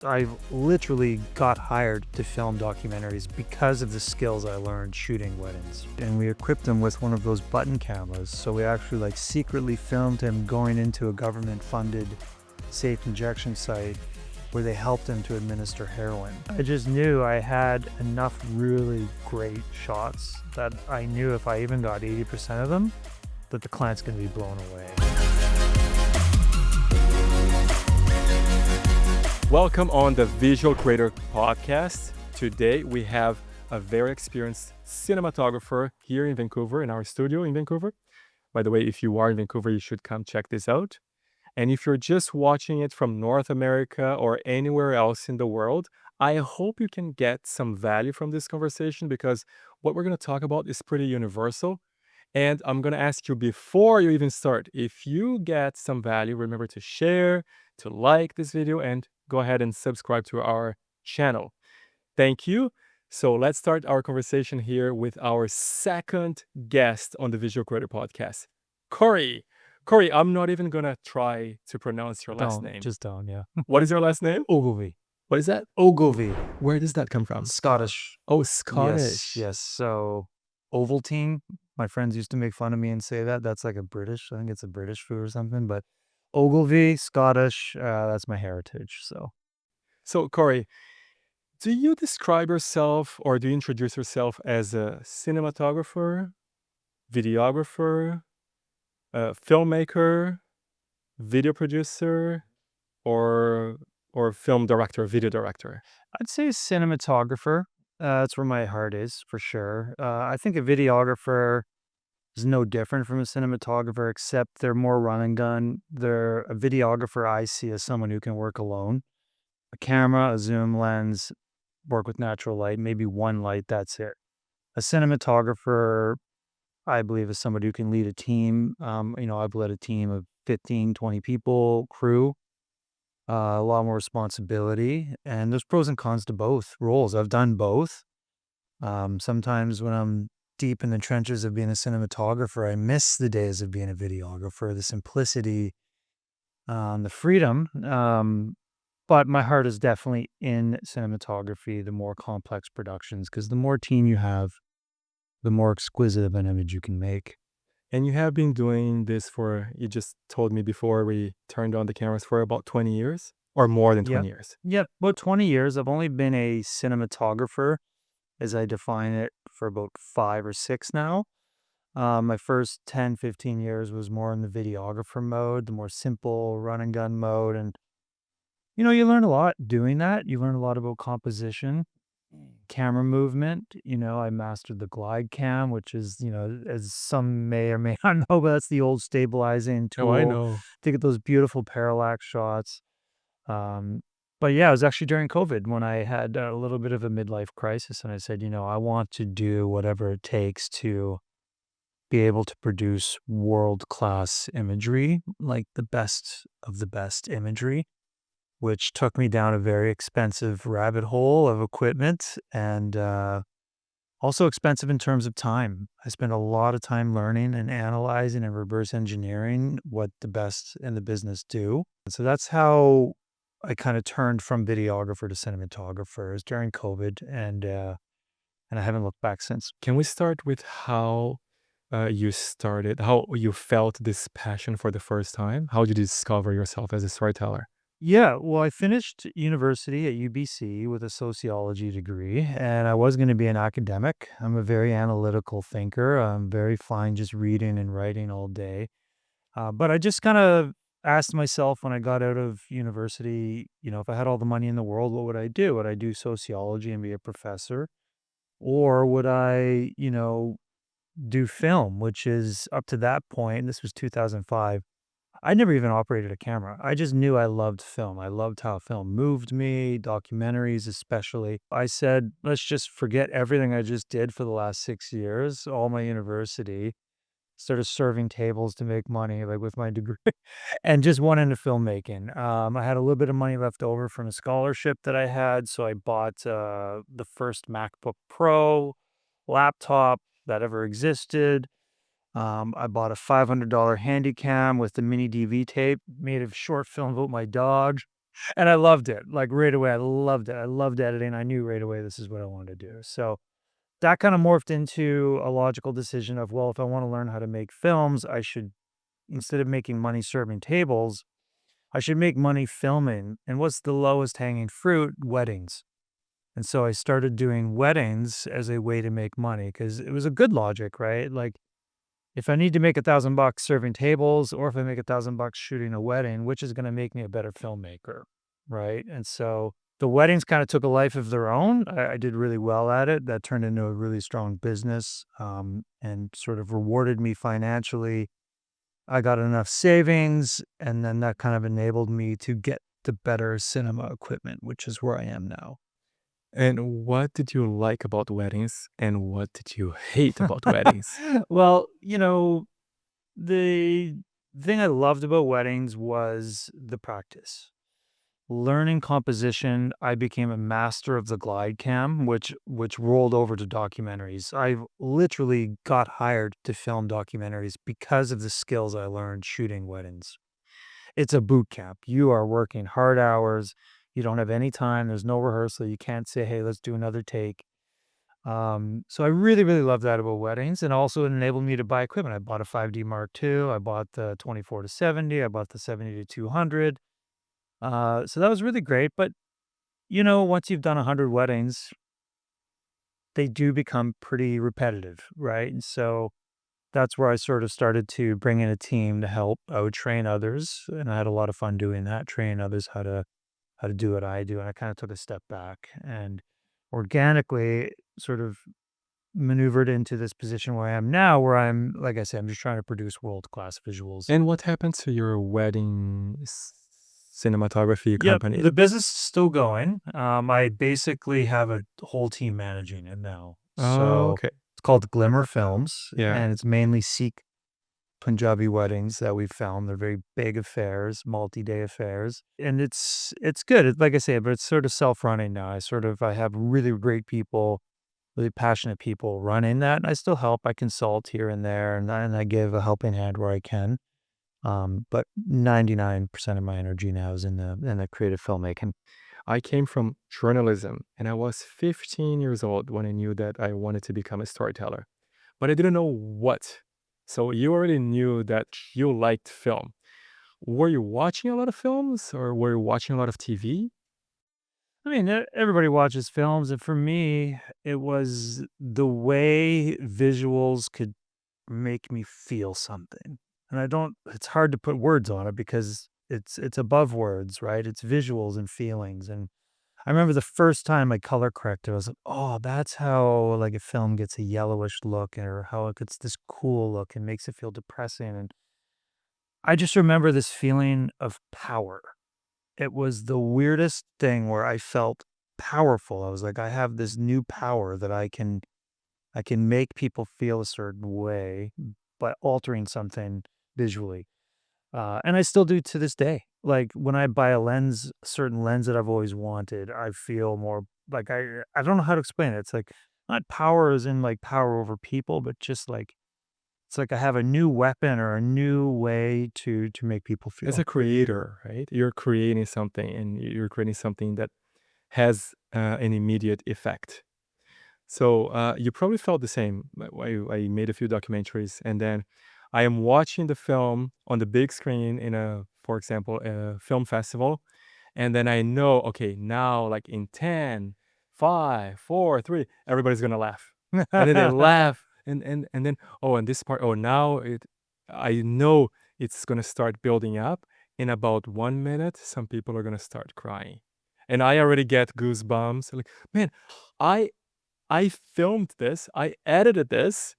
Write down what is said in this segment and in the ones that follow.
I literally got hired to film documentaries because of the skills I learned shooting weddings. And we equipped him with one of those button cameras. So we actually secretly filmed him going into a government funded safe injection site where they helped him to administer heroin. I just knew I had enough really great shots that I knew if I even got 80% of them, that the client's gonna be blown away. Welcome on the Visual Creator Podcast. Today we have a very experienced cinematographer here in Vancouver, in our studio in Vancouver. By the way, if you are in Vancouver, you should come check this out. And if you're just watching it from North America or anywhere else in the world, I hope you can get some value from this conversation because what we're going to talk about is pretty universal. And I'm going to ask you before you even start, if you get some value, remember to share, to like this video, and go ahead and subscribe to our channel. Thank you. So let's start our conversation here with our second guest on the Visual Creator Podcast, Corey. Corey, I'm not even going to try to pronounce your last name. Don't, yeah. What is your last name? Ogilvie. What is that? Ogilvie. Where does that come from? Scottish. Oh, Scottish. Yes. So Ovaltine, my friends used to make fun of me and say that. That's like I think it's a British food or something. But Ogilvie, Scottish, that's my heritage. So Corey, do you describe yourself or do you introduce yourself as a cinematographer, videographer, a filmmaker, video producer, or film director, video director? I'd say cinematographer. That's where my heart is for sure. I think a videographer is no different from a cinematographer, except they're more run and gun. They're a videographer I see as someone who can work alone. A camera, a zoom lens, work with natural light, maybe one light, that's it. A cinematographer, I believe, is somebody who can lead a team. I've led a team of 15, 20 people, crew, a lot more responsibility. And there's pros and cons to both roles. I've done both. Sometimes when I'm deep in the trenches of being a cinematographer, I miss the days of being a videographer, the simplicity, the freedom. But my heart is definitely in cinematography, the more complex productions, because the more team you have, the more exquisite of an image you can make. And you have been doing this for, you just told me before we turned on the cameras, for about 20 years or more than 20 years. Yep, about 20 years. I've only been a cinematographer, as I define it, for about 5 or 6 now. My first 10, 15 years was more in the videographer mode, the more simple run and gun mode. And, you learn a lot doing that. You learn a lot about composition, camera movement. I mastered the glide cam, which is, as some may or may not know, but that's the old stabilizing Oh, I tool know. to get those beautiful parallax shots. But yeah, it was actually during COVID when I had a little bit of a midlife crisis, and I said, I want to do whatever it takes to be able to produce world-class imagery, like the best of the best imagery, which took me down a very expensive rabbit hole of equipment and also expensive in terms of time. I spent a lot of time learning and analyzing and reverse engineering what the best in the business do. So that's how I kind of turned from videographer to cinematographer. It was during COVID, and I haven't looked back since. Can we start with how you started, how you felt this passion for the first time? How did you discover yourself as a storyteller? Yeah, well, I finished university at UBC with a sociology degree, and I was going to be an academic. I'm a very analytical thinker. I'm very fine just reading and writing all day. But I just kind of asked myself when I got out of university, if I had all the money in the world, what would I do? Would I do sociology and be a professor? Or would I, do film, which is up to that point, this was 2005. I never even operated a camera. I just knew I loved film. I loved how film moved me, documentaries especially. I said, let's just forget everything I just did for the last 6 years, all my university, started serving tables to make money, like with my degree, and just went into filmmaking. I had a little bit of money left over from a scholarship that I had, so I bought the first MacBook Pro laptop that ever existed. I bought a $500 Handycam with the mini DV tape made of short film about my dog. And I loved it, like, right away, I loved it. I loved editing, I knew right away this is what I wanted to do. So, that kinda morphed into a logical decision of, well, if I wanna learn how to make films, I should instead of making money serving tables, I should make money filming. And what's the lowest hanging fruit? Weddings. And so I started doing weddings as a way to make money because it was a good logic, right? Like, if I need to make $1,000 serving tables, or if I make $1,000 shooting a wedding, which is going to make me a better filmmaker, right? And so the weddings kind of took a life of their own. I did really well at it. That turned into a really strong business, and sort of rewarded me financially. I got enough savings, and then that kind of enabled me to get the better cinema equipment, which is where I am now. And what did you like about weddings and what did you hate about weddings? Well, the thing I loved about weddings was the practice. Learning composition, I became a master of the glide cam, which rolled over to documentaries. I literally got hired to film documentaries because of the skills I learned shooting weddings. It's a boot camp. You are working hard hours. You don't have any time. There's no rehearsal. You can't say, "Hey, let's do another take." So I really, really love that about weddings, and also it enabled me to buy equipment. I bought a 5D Mark II. I bought the 24 to 70. I bought the 70 to 200. So that was really great. But once you've done 100 weddings, they do become pretty repetitive, right? And so that's where I sort of started to bring in a team to help. I would train others, and I had a lot of fun doing that, training others how to do what I do. And I kind of took a step back and organically sort of maneuvered into this position where I am now, where I'm, like I said, I'm just trying to produce world-class visuals. And what happened to your wedding cinematography Yep, company? the business is still going. I basically have a whole team managing it now. Oh, So okay. it's called Glimmer Films, Yeah. and it's mainly Sikh Punjabi weddings that we film. They're very big affairs, multi-day affairs, and it's good. Like I say, but it's sort of self-running now. I have really great people, really passionate people running that, and I still help. I consult here and there, and I give a helping hand where I can. But 99% of my energy now is in the creative filmmaking. I came from journalism and I was 15 years old when I knew that I wanted to become a storyteller, but I didn't know what. So you already knew that you liked film. Were you watching a lot of films or were you watching a lot of TV? I mean, everybody watches films, and for me, it was the way visuals could make me feel something. And I don't it's hard to put words on it because it's above words, right? It's visuals and feelings. And I remember the first time I color corrected, I was like, "Oh, that's how like a film gets a yellowish look, or how it gets this cool look and makes it feel depressing." And I just remember this feeling of power. It was the weirdest thing where I felt powerful. I was like, I have this new power that I can make people feel a certain way by altering something visually. And I still do to this day. Like when I buy a lens, a certain lens that I've always wanted, I feel more like I don't know how to explain it. It's like not power as in like power over people, but just like it's like I have a new weapon or a new way to make people As a feel. creator, right? You're creating something and you're creating something that has an immediate effect. So you probably felt the same. I made a few documentaries, and then I am watching the film on the big screen in for example, a film festival, and then I know, okay, now like in 10, 5, 4, 3, everybody's gonna laugh, and then they laugh, and then oh, and this part, oh, now I know it's gonna start building up. In about 1 minute, some people are gonna start crying, and I already get goosebumps. Like, man, I I filmed this, I edited this,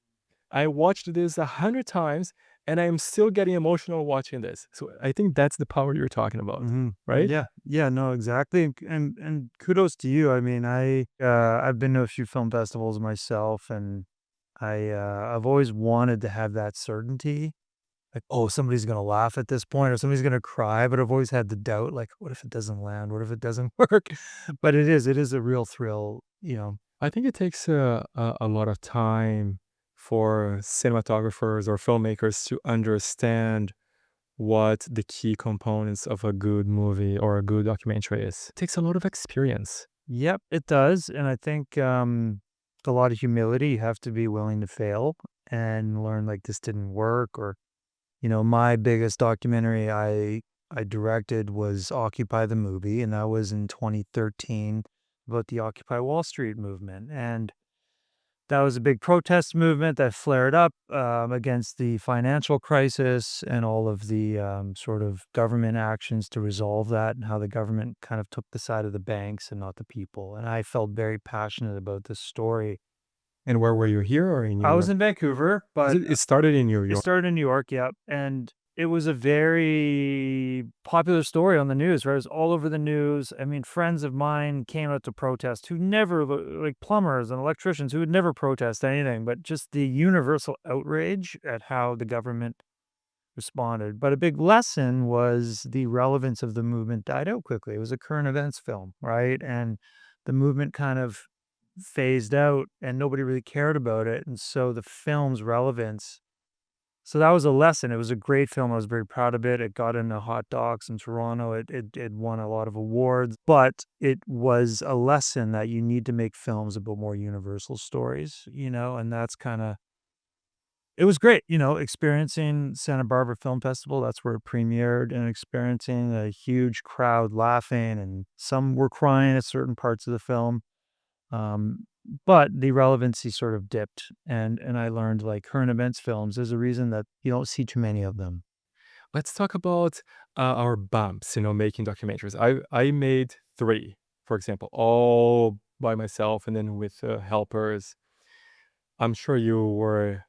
I watched this 100 times, and I am still getting emotional watching this. So I think that's the power you're talking about, Mhm. right? Yeah. Yeah, no, exactly, and kudos to you. I mean, I've been to a few film festivals myself, and I've always wanted to have that certainty, like, "Oh, somebody's gonna laugh at this point, or somebody's gonna cry," but I've always had the doubt, like, "What if it doesn't land? What if it doesn't work?" But it is a real thrill. I think it takes a lot of time for cinematographers or filmmakers to understand what the key components of a good movie or a good documentary is. It takes a lot of experience. Yep, it does, and I think, a lot of humility. You have to be willing to fail and learn, like, this didn't work or, my biggest documentary I directed was Occupy the Movie, and that was in 2013 about the Occupy Wall Street movement, and that was a big protest movement that flared up, against the financial crisis and all of the, sort of government actions to resolve that and how the government kind of took the side of the banks and not the people, and I felt very passionate about this story. And where were you, here or in New I was York? in Vancouver, Is but it started in New it York? started in New York, yep, and it was a very popular story on the news, right? It was all over the news. I mean, friends of mine came out to protest who never like plumbers and electricians who would never protest anything, but just the universal outrage at how the government responded. But a big lesson was the relevance of the movement died out quickly. It was a current events film, right? And the movement kind of phased out and nobody really cared about it. And so the film's relevance, so that was a lesson. It was a great film. I was very proud of it. It got into hot docs in Toronto. It won a lot of awards, but it was a lesson that you need to make films about more universal stories, and that's kind of it was great, experiencing Santa Barbara Film Festival. That's where it premiered, and experiencing a huge crowd laughing, and some were crying at certain parts of the film. Um, but the relevancy sort of dipped, and I learned, like, current events films, there's a reason that you don't see too many of them. Let's talk about our bumps, making documentaries. I made 3, for example, all by myself and then with helpers. I'm sure you were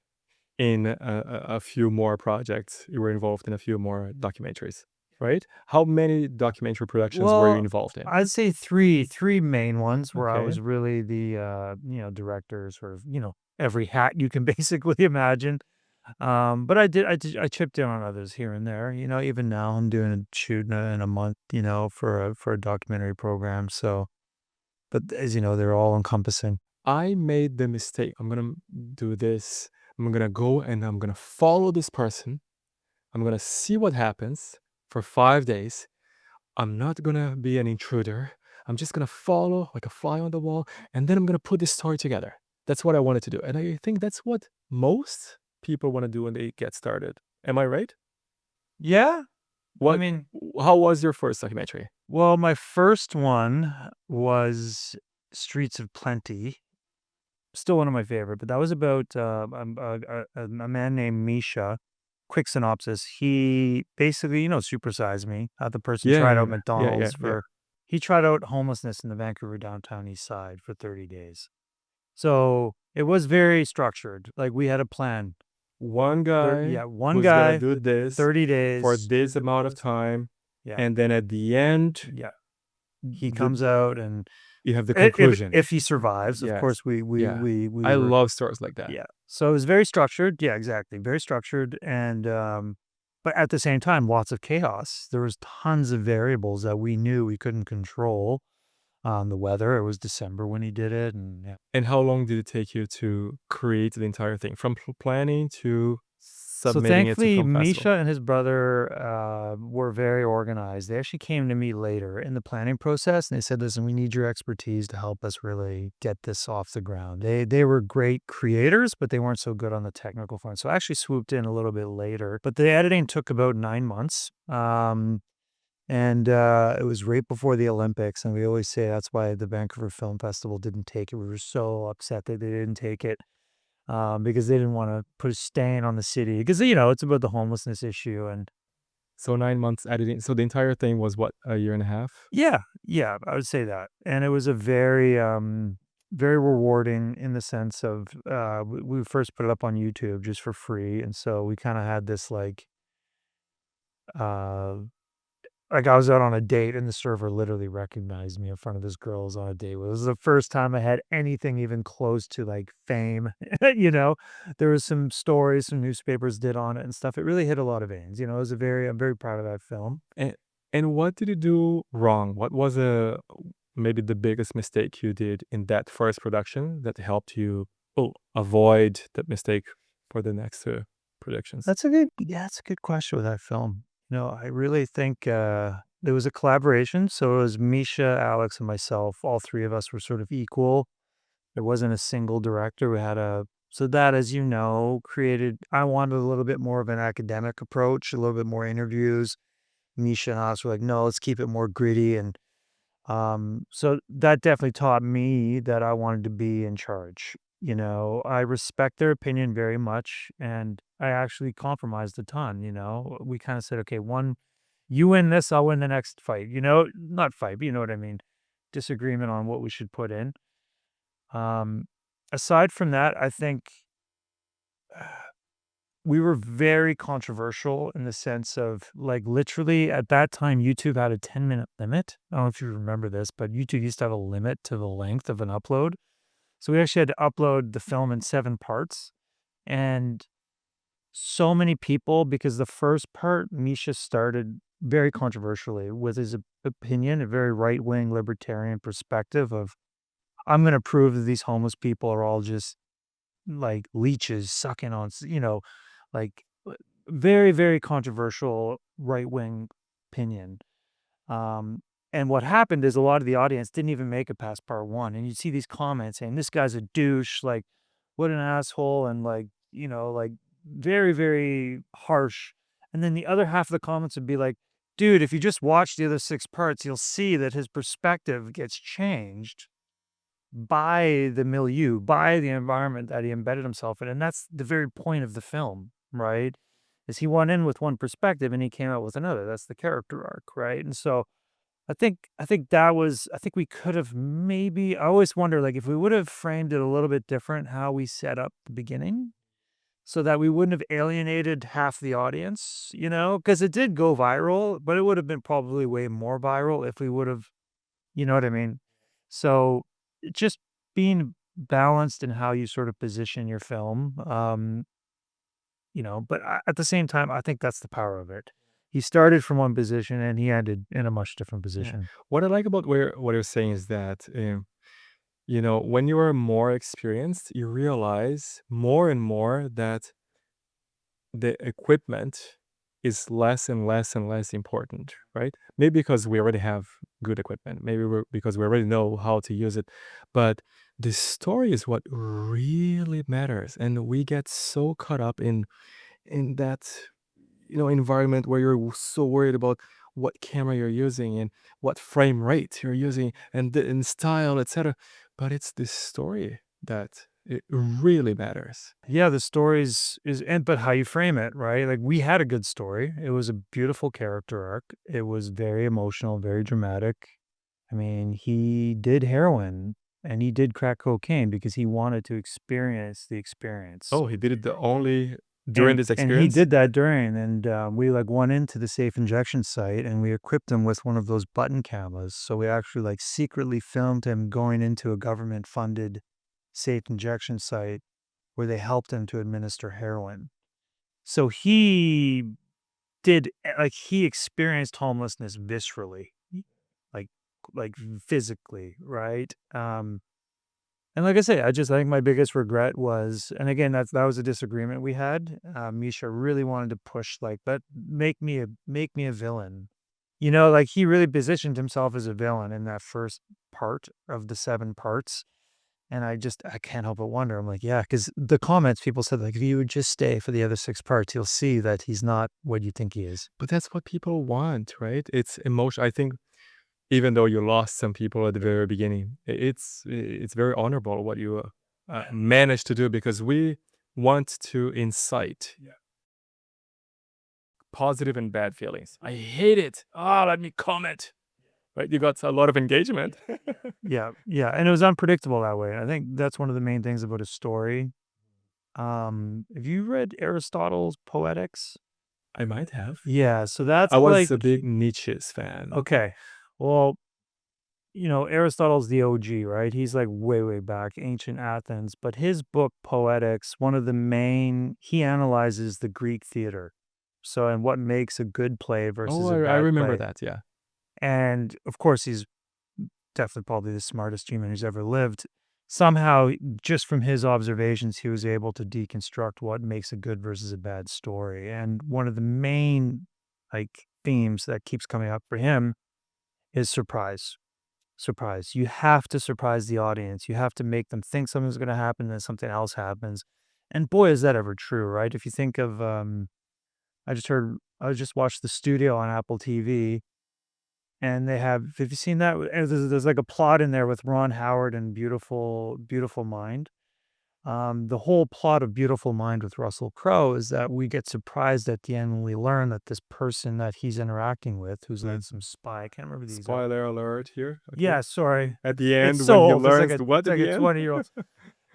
in a few more projects. You were involved in a few more documentaries, right? How many documentary productions were you Well, involved in? I'd say three main ones where I Okay. was really the, director, sort of, every hat you can basically imagine. But I chipped in on others here and there, even now I'm doing a shoot in a month, for a documentary program, so but as you know, they're all encompassing. I made the mistake. I'm gonna do this. I'm gonna go and I'm gonna follow this person. I'm gonna see what happens for 5 days. I'm not gonna be an intruder. I'm just gonna follow like a fly on the wall, and then I'm gonna put this story together. That's what I wanted to do. And I think that's what most people want to do when they get started. Am I right? Yeah, I What mean, how was your first documentary? well, my first one was Streets of Plenty, still one of my favorite, but that was about, a man named Misha. Quick synopsis, he basically, Super Size Me, how the person Yeah, tried out yeah, yeah, yeah, McDonald's yeah. he tried out homelessness in the Vancouver downtown east side for 30 days. So, it was very structured, like, we had a plan. One guy Yeah, one who's gonna guy, do this 30 for days. this amount of time, Yeah, and then at the end, yeah. He the comes out and you have the I conclusion. if he survives, of Yes. course, Yeah. we I were love stories like that. yeah. So it was very structured. Yeah, exactly. Very structured and, but at the same time, lots of chaos. There was tons of variables that we knew we couldn't control. The weather, it was December when he did it, and yeah. And how long did it take you to create the entire thing? From planning to So submitting it to thankfully, film festival? Misha and his brother, were very organized. They actually came to me later in the planning process, and they said, "Listen, we need your expertise to help us really get this off the ground." They were great creators, but they weren't so good on the technical front. So I actually swooped in a little bit later, but the editing took about 9 months. And it was right before the Olympics, and we always say that's why the Vancouver Film Festival didn't take it. We were so upset that they didn't take it, because they didn't wanna put a stain on the city because, it's about the homelessness issue and So 9 months editing. So the entire thing was what, a year and a half? yeah, yeah, I would say that, and it was a very, very rewarding in the sense of, we first put it up on YouTube just for free, and so we kinda had this, uh I was out on a date and the server literally recognized me in front of this girl I was on a date with. It was the first time I had anything even close to, like, fame, you know? There was some stories some newspapers did on it and stuff. It really hit a lot of veins, it was a very I'm very proud of that film. And what did you do wrong? What was maybe the biggest mistake you did in that first production that helped you avoid that mistake for the next productions? That's a good question with that film. No, I really think, it was a collaboration, so it was Misha, Alex, and myself. All 3 of us were sort of equal. There wasn't a single director. We had a so that, as you know, created I wanted a little bit more of an academic approach, a little bit more interviews. Misha and us were like, "No, let's keep it more gritty," and, so that definitely taught me that I wanted to be in charge. I respect their opinion very much, and I actually compromised a ton. We kinda said, "Okay, one you win this, I'll win the next fight," Not fight, but you know what I mean. Disagreement on what we should put in. Um, Aside from that, I think we were very controversial in the sense of, like, literally at that time, YouTube had a 10-minute limit. I don't know if you remember this, but YouTube used to have a limit to the length of an upload. So we actually had to upload the film in 7 parts, and so many people because the first part, Misha started very controversially with his opinion, a very right-wing libertarian perspective of, "I'm gonna prove that these homeless people are all just like leeches sucking on, like very, very controversial right wing opinion. Um, and what happened is a lot of the audience didn't even make it past part one. And you'd see these comments saying, this guy's a douche, like, what an asshole, and like very, very harsh. And then the other half of the comments would be like, dude, if you just watch the other 6 parts, you'll see that his perspective gets changed by the milieu, by the environment that he embedded himself in, and that's the very point of the film, right? Is he went in with one perspective and he came out with another. That's the character arc, right? And so I think we could have maybe I always wonder like if we would have framed it a little bit different how we set up the beginning so that we wouldn't have alienated half the audience, because it did go viral, but it would have been probably way more viral if we would have you know what I mean? So, just being balanced in how you sort of position your film, but at the same time, I think that's the power of it. He started from one position and he ended in a much different Yeah. position. What I like about what you're saying is that, when you are more experienced, you realize more and more that the equipment is less and less and less important, right? Maybe because we already have good equipment, maybe because we already know how to use it, but the story is what really matters, and we get so caught up in that environment where you're so worried about what camera you're using and what frame rate you're using and style, etc. But it's the story that it really matters. Yeah, the stories is and but how you frame it, right? Like we had a good story. It was a beautiful character arc. It was very emotional, very dramatic. I mean, he did heroin and he did crack cocaine because he wanted to experience the experience. Oh, he did it the only during And this and he experience? did that during, and, we, like, went into the safe injection site, and we equipped him with one of those button cameras, so we actually, like, secretly filmed him going into a government-funded safe injection site where they helped him to administer heroin. So he he experienced homelessness viscerally, like like, physically, right? And like I say, I think my biggest regret was and again, that was a disagreement we had. Misha really wanted to push like, "But make me a villain." Like he really positioned himself as a villain in that first part of the 7 parts. And I can't help but wonder. I'm like, yeah, because the comments people said, like, if you would just stay for the other 6 parts, you'll see that he's not what you think he is. But that's what people want, right? It's emotion. I think even though you lost some people at the very beginning, it's very honorable what you managed to do because we want to incite positive and bad feelings. I hate it. Ah, let me comment. Right? You got a lot of engagement. Yeah, yeah, and it was unpredictable that way. I think that's one of the main things about his story. Have you read Aristotle's Poetics? I might have. Yeah, so that's I was like a big Nietzsche's fan. okay. Well, Aristotle's the OG, right? He's like way, way back, ancient Athens. But his book, Poetics, one of the main, he analyzes the Greek theater. So, and what makes a good play Oh, versus a I bad remember play. that. Yeah. And of course, he's definitely probably the smartest human who's ever lived. Somehow, just from his observations, he was able to deconstruct what makes a good versus a bad story. And one of the main like themes that keeps coming up for him is surprise. Surprise. You have to surprise the audience. You have to make them think something's going to happen, then something else happens. And boy, is that ever true, right? If you think of, I just watched The Studio on Apple TV, and have you seen that? There's like a plot in there with Ron Howard and Beautiful Mind. The whole plot of Beautiful Mind with Russell Crowe is that we get surprised at the end when we learn that this person that he's interacting with, who's like Mm. some spy, I can't remember the exact. Spoiler alert here. Okay. Yeah, sorry. At the It's end, so when he old. learns the It's what at like a the end? 20-year-old.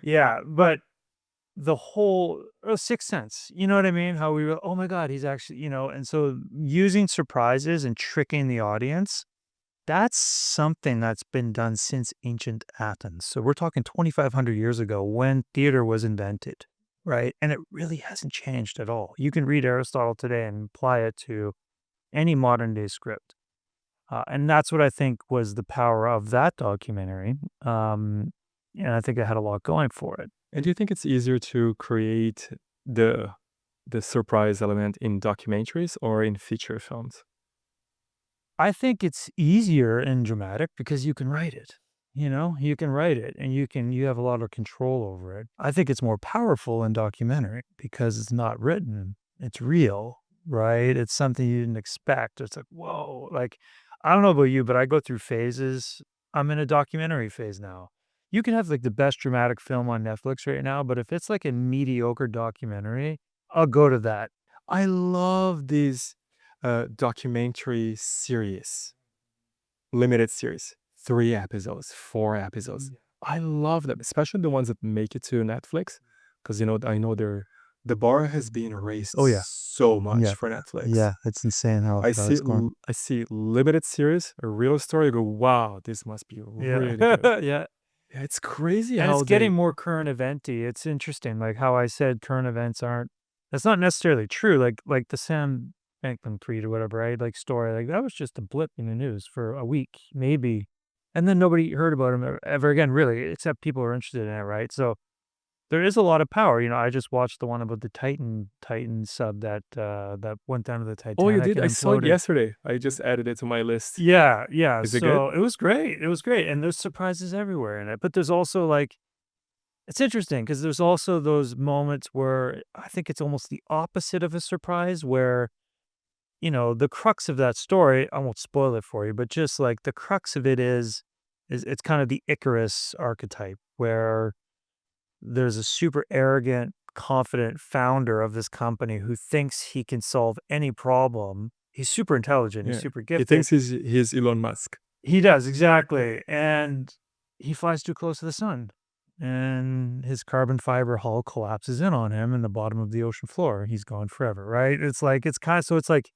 Yeah, but the whole Sixth Sense, you know what I mean? How we were, oh my God, he's actually, and so using surprises and tricking the audience, that's something that's been done since ancient Athens. So we're talking 2,500 years ago when theater was invented, right? And it really hasn't changed at all. You can read Aristotle today and apply it to any modern day script. And that's what I think was the power of that documentary. And I think it had a lot going for it. And do you think it's easier to create the the surprise element in documentaries or in feature films? I think it's easier in dramatic because you can write it. You can write it and you have a lot of control over it. I think it's more powerful in documentary because it's not written. It's real, right? It's something you didn't expect. It's like, whoa. Like, I don't know about you, but I go through phases. I'm in a documentary phase now. You can have like the best dramatic film on Netflix right now, but if it's like a mediocre documentary, I'll go to that. I love these documentary series, limited series, 3 episodes, 4 episodes. I love them, especially the ones that make it to Netflix, because I know the bar has been raised Oh yeah. so much Yeah. for Netflix. Yeah, it's insane how it's going. I see limited series, a real story. I go, wow, this must be Yeah. really good. Yeah, Yeah, it's crazy and it's how getting they. more current eventy. It's interesting, like, how I said current events aren't that's not necessarily true, like the Sam Bankman-Fried or whatever, right? Like, story, like, that was just a blip in the news for a week, maybe, and then nobody heard about him ever again, really, except people who are interested in it, right? So, there is a lot of power. I just watched the one about the Titan sub that went down to the Oh, you Titanic did? and I saw it imploded. yesterday. I just added it to my list. Yeah, yeah, Is it good? so it was great, and there's surprises everywhere in it, but there's also, like it's interesting because there's also those moments where I think it's almost the opposite of a surprise where, the crux of that story I won't spoil it for you, but just, like, the crux of it is it's kind of the Icarus archetype where there's a super arrogant, confident founder of this company who thinks he can solve any problem. He's super intelligent, he's Yeah. super He gifted. thinks he's Elon Musk. He does, exactly, and he flies too close to the sun, and his carbon fiber hull collapses in on him in the bottom of the ocean floor. He's gone forever, right? It's kinda so it's like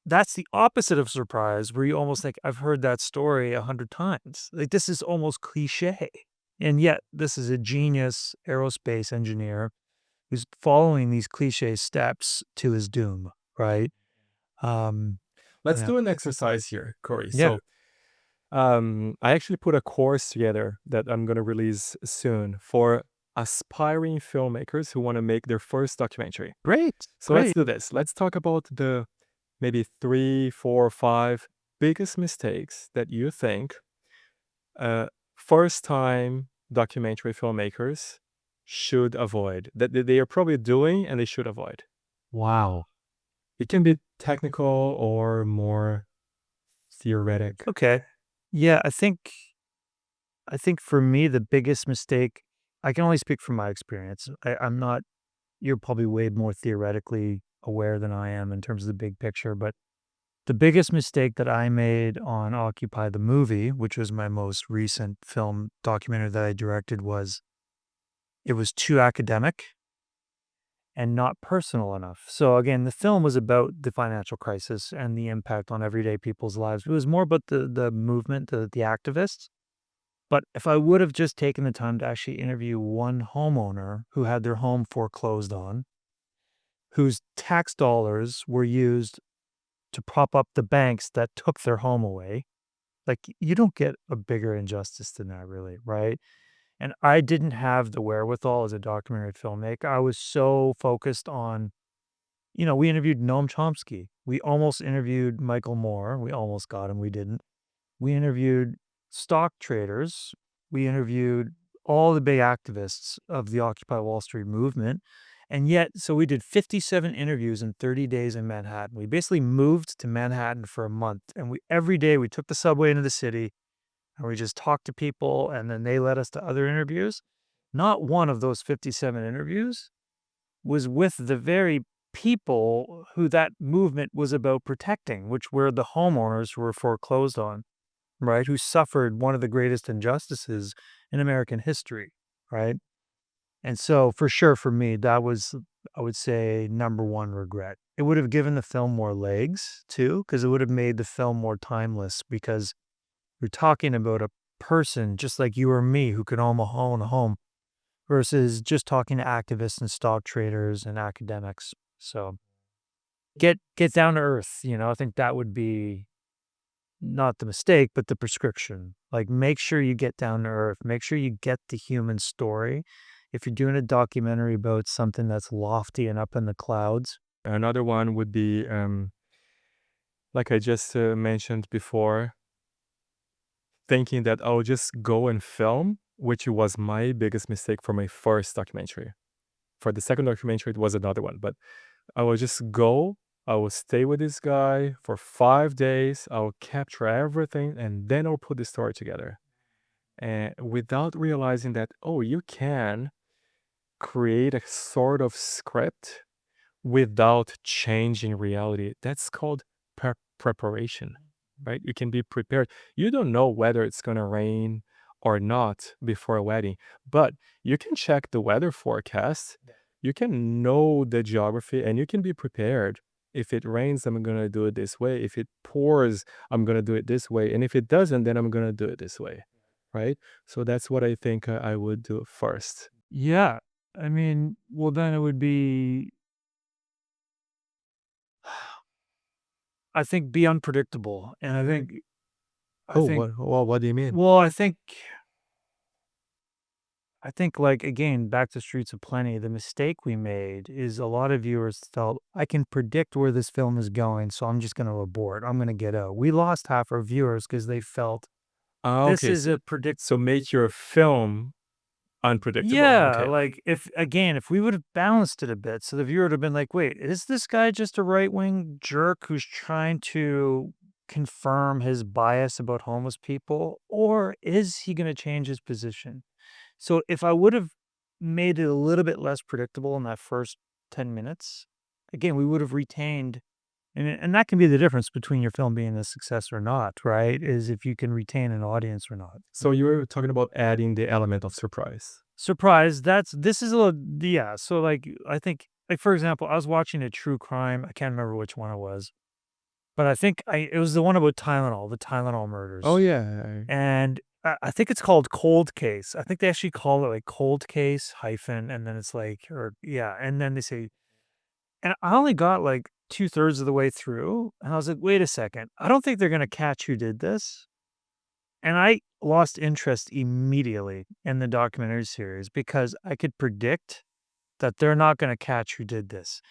that's the opposite of surprise where you almost like, "I've heard that story 100 times." Like, this is almost cliche, and yet this is a genius aerospace engineer who's following these cliche steps to his doom, right? Um, Let's yeah. do an exercise here, Corey. Yeah. So, I actually put a course together that I'm gonna release soon for aspiring filmmakers who want to make their first documentary. Great, So let's great. do this. Let's talk about the maybe 3, 4, 5 biggest mistakes that you think uh, first time documentary filmmakers should avoid, that they are probably doing and they should avoid. Wow. It can be technical or more theoretic. Okay. Yeah, I think for me, the biggest mistake I can only speak from my experience. I'm not you're probably way more theoretically aware than I am in terms of the big picture, but the biggest mistake that I made on Occupy the Movie, which was my most recent film documentary that I directed, was it was too academic and not personal enough. So again, the film was about the financial crisis and the impact on everyday people's lives. It was more about the movement, the activists. But if I would have just taken the time to actually interview one homeowner who had their home foreclosed on, whose tax dollars were used to prop up the banks that took their home away, like, you don't get a bigger injustice than that, really, right? And I didn't have the wherewithal as a documentary filmmaker. I was so focused on we interviewed Noam Chomsky. We almost interviewed Michael Moore. We almost got him. We didn't. We interviewed stock traders. We interviewed all the big activists of the Occupy Wall Street movement. And yet, so we did 57 interviews in 30 days in Manhattan. We basically moved to Manhattan for a month. And every day we took the subway into the city and we just talked to people. And then they led us to other interviews. Not one of those 57 interviews was with the very people who that movement was about protecting, which were the homeowners who were foreclosed on, right? Who suffered one of the greatest injustices in American history, right? And so for sure for me, that was, I would say, number one regret. It would have given the film more legs too, because it would have made the film more timeless because you're talking about a person just like you or me who could own a home versus just talking to activists and stock traders and academics. So get down to earth, I think that would be not the mistake, but the prescription. Like, make sure you get down to earth. Make sure you get the human story. If you're doing a documentary about something that's lofty and up in the clouds, Another one would be, like I just mentioned before, thinking that I'll just go and film, which was my biggest mistake for my first documentary. For the second documentary, it was another one, but I will just go. I will stay with this guy for 5 days. I will capture everything, and then I'll put the story together. And without realizing that, oh, you can create a sort of script without changing reality. That's called preparation, right? You can be prepared. You don't know whether it's going to rain or not before a wedding, but you can check the weather forecast. You can know the geography and you can be prepared. If it rains, I'm going to do it this way. If it pours, I'm going to do it this way. And if it doesn't, then I'm going to do it this way, right? So that's what I think I would do first. yeah. I mean, well, then it would be, I think, be unpredictable. And I Oh, think, what do you mean? well, I think, like, again, back to Streets of Plenty, the mistake we made is a lot of viewers felt, I can predict where this film is going, so I'm just going to abort. I'm going to get out. We lost half our viewers because they felt Ah, this okay. is a predict. So make your film unpredictable. Yeah, Okay. like if we would have balanced it a bit, so the viewer would have been like, wait, is this guy just a right wing jerk who's trying to confirm his bias about homeless people, or is he going to change his position? So if I would have made it a little bit less predictable in that first 10 minutes, again, we would have retained, and that can be the difference between your film being a success or not, right? Is if you can retain an audience or not. So you were talking about adding the element of surprise. Surprise, this is a little, yeah, so, like, I think, like, for example, I was watching a true crime, I can't remember which one it was, but I think it was the one about Tylenol, the Tylenol Oh murders, yeah. and I think it's called Cold Case. I think they actually call it, like, Cold Case hyphen, and then it's like, or yeah, and then they say, and I only got, like, 2/3 of the way through, and I was like, "Wait a second, I don't think they're gonna catch who did this." And I lost interest immediately in the documentary series because I could predict that they're not gonna catch who did this.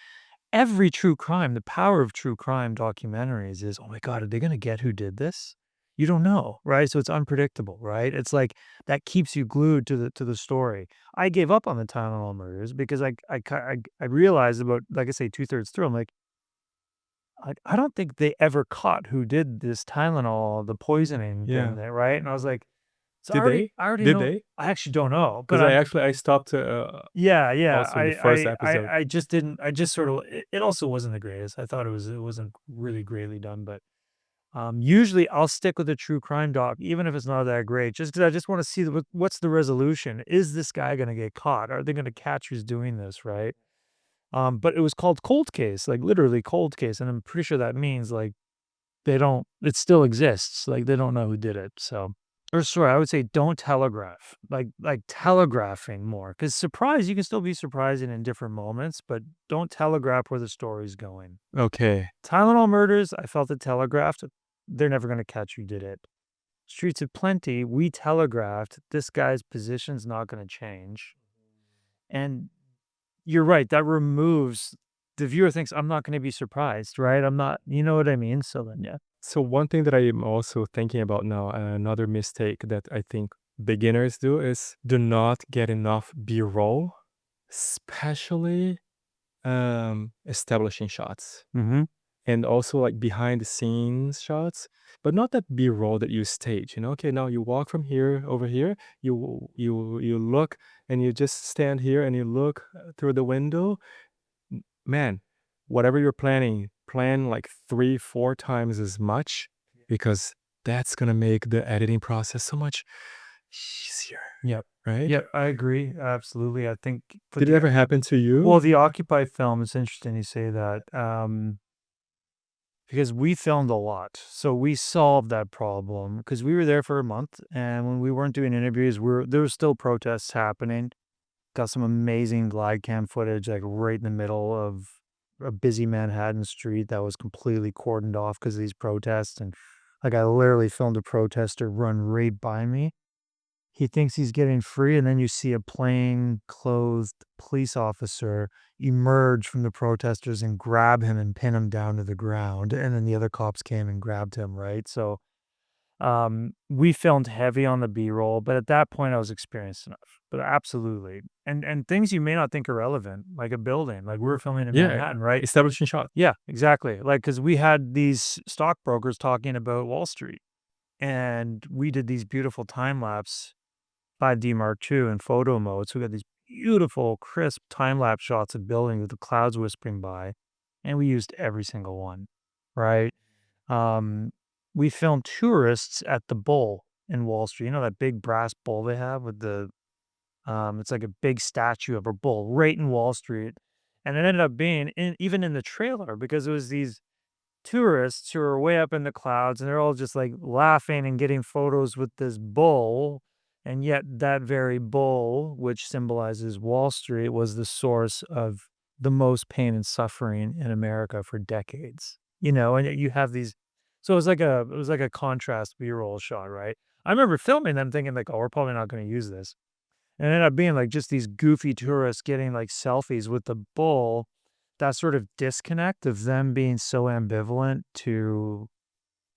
Every true crime, the power of true crime documentaries is, "Oh my god, are they gonna get who did this?" You don't know, right? So it's unpredictable, right? It's like that keeps you glued to the story. I gave up on the Tylenol murders because I realized about, like I say, 2/3 through, I'm like, I don't think they ever caught who did this Tylenol, the poisoning thing Yeah. there, right? And I was like, so Did they? I already Did know. they? I actually don't know, but Because I stopped yeah, yeah. also in the first episode. I just didn't. I just sort of. It also wasn't the greatest. I thought it wasn't really greatly done. But usually I'll stick with a true crime doc, even if it's not that great, just because I just want to see what's the resolution. Is this guy going to get caught? Are they going to catch who's doing this? Right. But it was called Cold Case, like literally Cold Case, and I'm pretty sure that means like they don't. It still exists. Like they don't know who did it. So. Or sorry, I would say don't telegraph, like telegraphing more, because surprise, you can still be surprising in different moments, but don't telegraph where the story's going. Okay. Tylenol murders, I felt it telegraphed. They're never going to catch who did it. Streets of Plenty, we telegraphed this guy's position's not going to change. And you're right, that removes the viewer thinks I'm not gonna be surprised, right? I'm not, you know what I mean? So then, yeah. So one thing that I am also thinking about now, another mistake that I think beginners do is do not get enough B-roll, especially establishing shots Mhm. and also like behind the scenes shots, but not that B-roll that you stage. Okay, now you walk from here over here, you look and you just stand here and you look through the window. Man, whatever you're planning, plan like 3, 4 times as much because that's gonna make the editing process so much easier, Yep. right? Yep, I agree, absolutely. I think for Did it the ever happen to you? well, the Occupy film, it's interesting you say that, because we filmed a lot. So we solved that problem because we were there for a month, and when we weren't doing interviews, there was still protests happening. Got some amazing glide cam footage, like, right in the middle of a busy Manhattan street that was completely cordoned off because of these protests, and, like, I literally filmed a protester run right by me. He thinks he's getting free, and then you see a plain-clothed police officer emerge from the protesters and grab him and pin him down to the ground, and then the other cops came and grabbed him, right? So, we filmed heavy on the B-roll, but at that point, I was experienced enough. But absolutely. And things you may not think are relevant, like a building, like we were filming in Yeah, Manhattan, right? establishing shots. Yeah, exactly. Like, because we had these stockbrokers talking about Wall Street, and we did these beautiful time lapse 5D Mark II in photo mode. So we got these beautiful, crisp time lapse shots of buildings with the clouds whispering by, and we used every single one, right? Um, we filmed tourists at the Bull in Wall Street. You know that big brass bull they have with it's like a big statue of a bull right in Wall Street, and it ended up being even in the trailer because it was these tourists who are way up in the clouds and they're all just like laughing and getting photos with this bull. And yet, that very bull, which symbolizes Wall Street, was the source of the most pain and suffering in America for decades. And yet you have these. So it was like a contrast B-roll shot, right? I remember filming them thinking like, oh, we're probably not going to use this. And it ended up being like just these goofy tourists getting like selfies with the bull. That sort of disconnect of them being so ambivalent to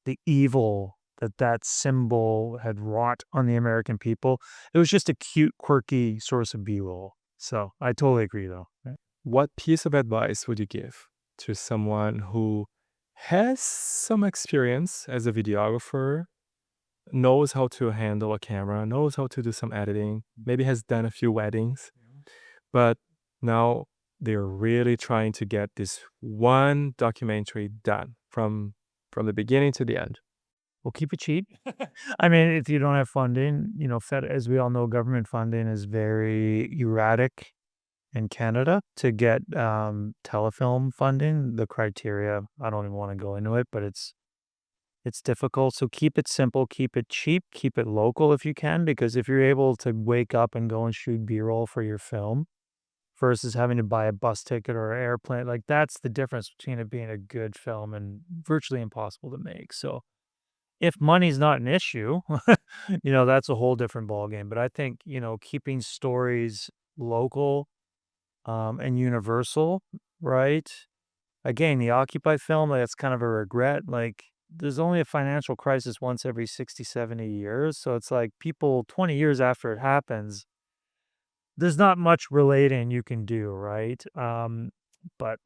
the evil that that symbol had wrought on the American people. It was just a cute, quirky source of B-roll. So I totally agree, though. Yeah. What piece of advice would you give to someone who has some experience as a videographer, knows how to handle a camera, knows how to do some editing, maybe has done a few weddings, but now they're really trying to get this one documentary done from the beginning to the end. Well, keep it cheap. I mean, if you don't have funding, as we all know, government funding is very erratic in Canada to get telefilm funding. The criteria, I don't even want to go into it, but it's difficult. So keep it simple, keep it cheap, keep it local if you can, because if you're able to wake up and go and shoot B-roll for your film versus having to buy a bus ticket or an airplane, like that's the difference between it being a good film and virtually impossible to make. So if money's not an issue, that's a whole different ballgame. But I think, keeping stories local and universal, right? Again, the Occupy film, like, that's kind of a regret. Like, there's only a financial crisis once every 60, 70 years. So it's like people 20 years after it happens, there's not much relating you can do, right? But,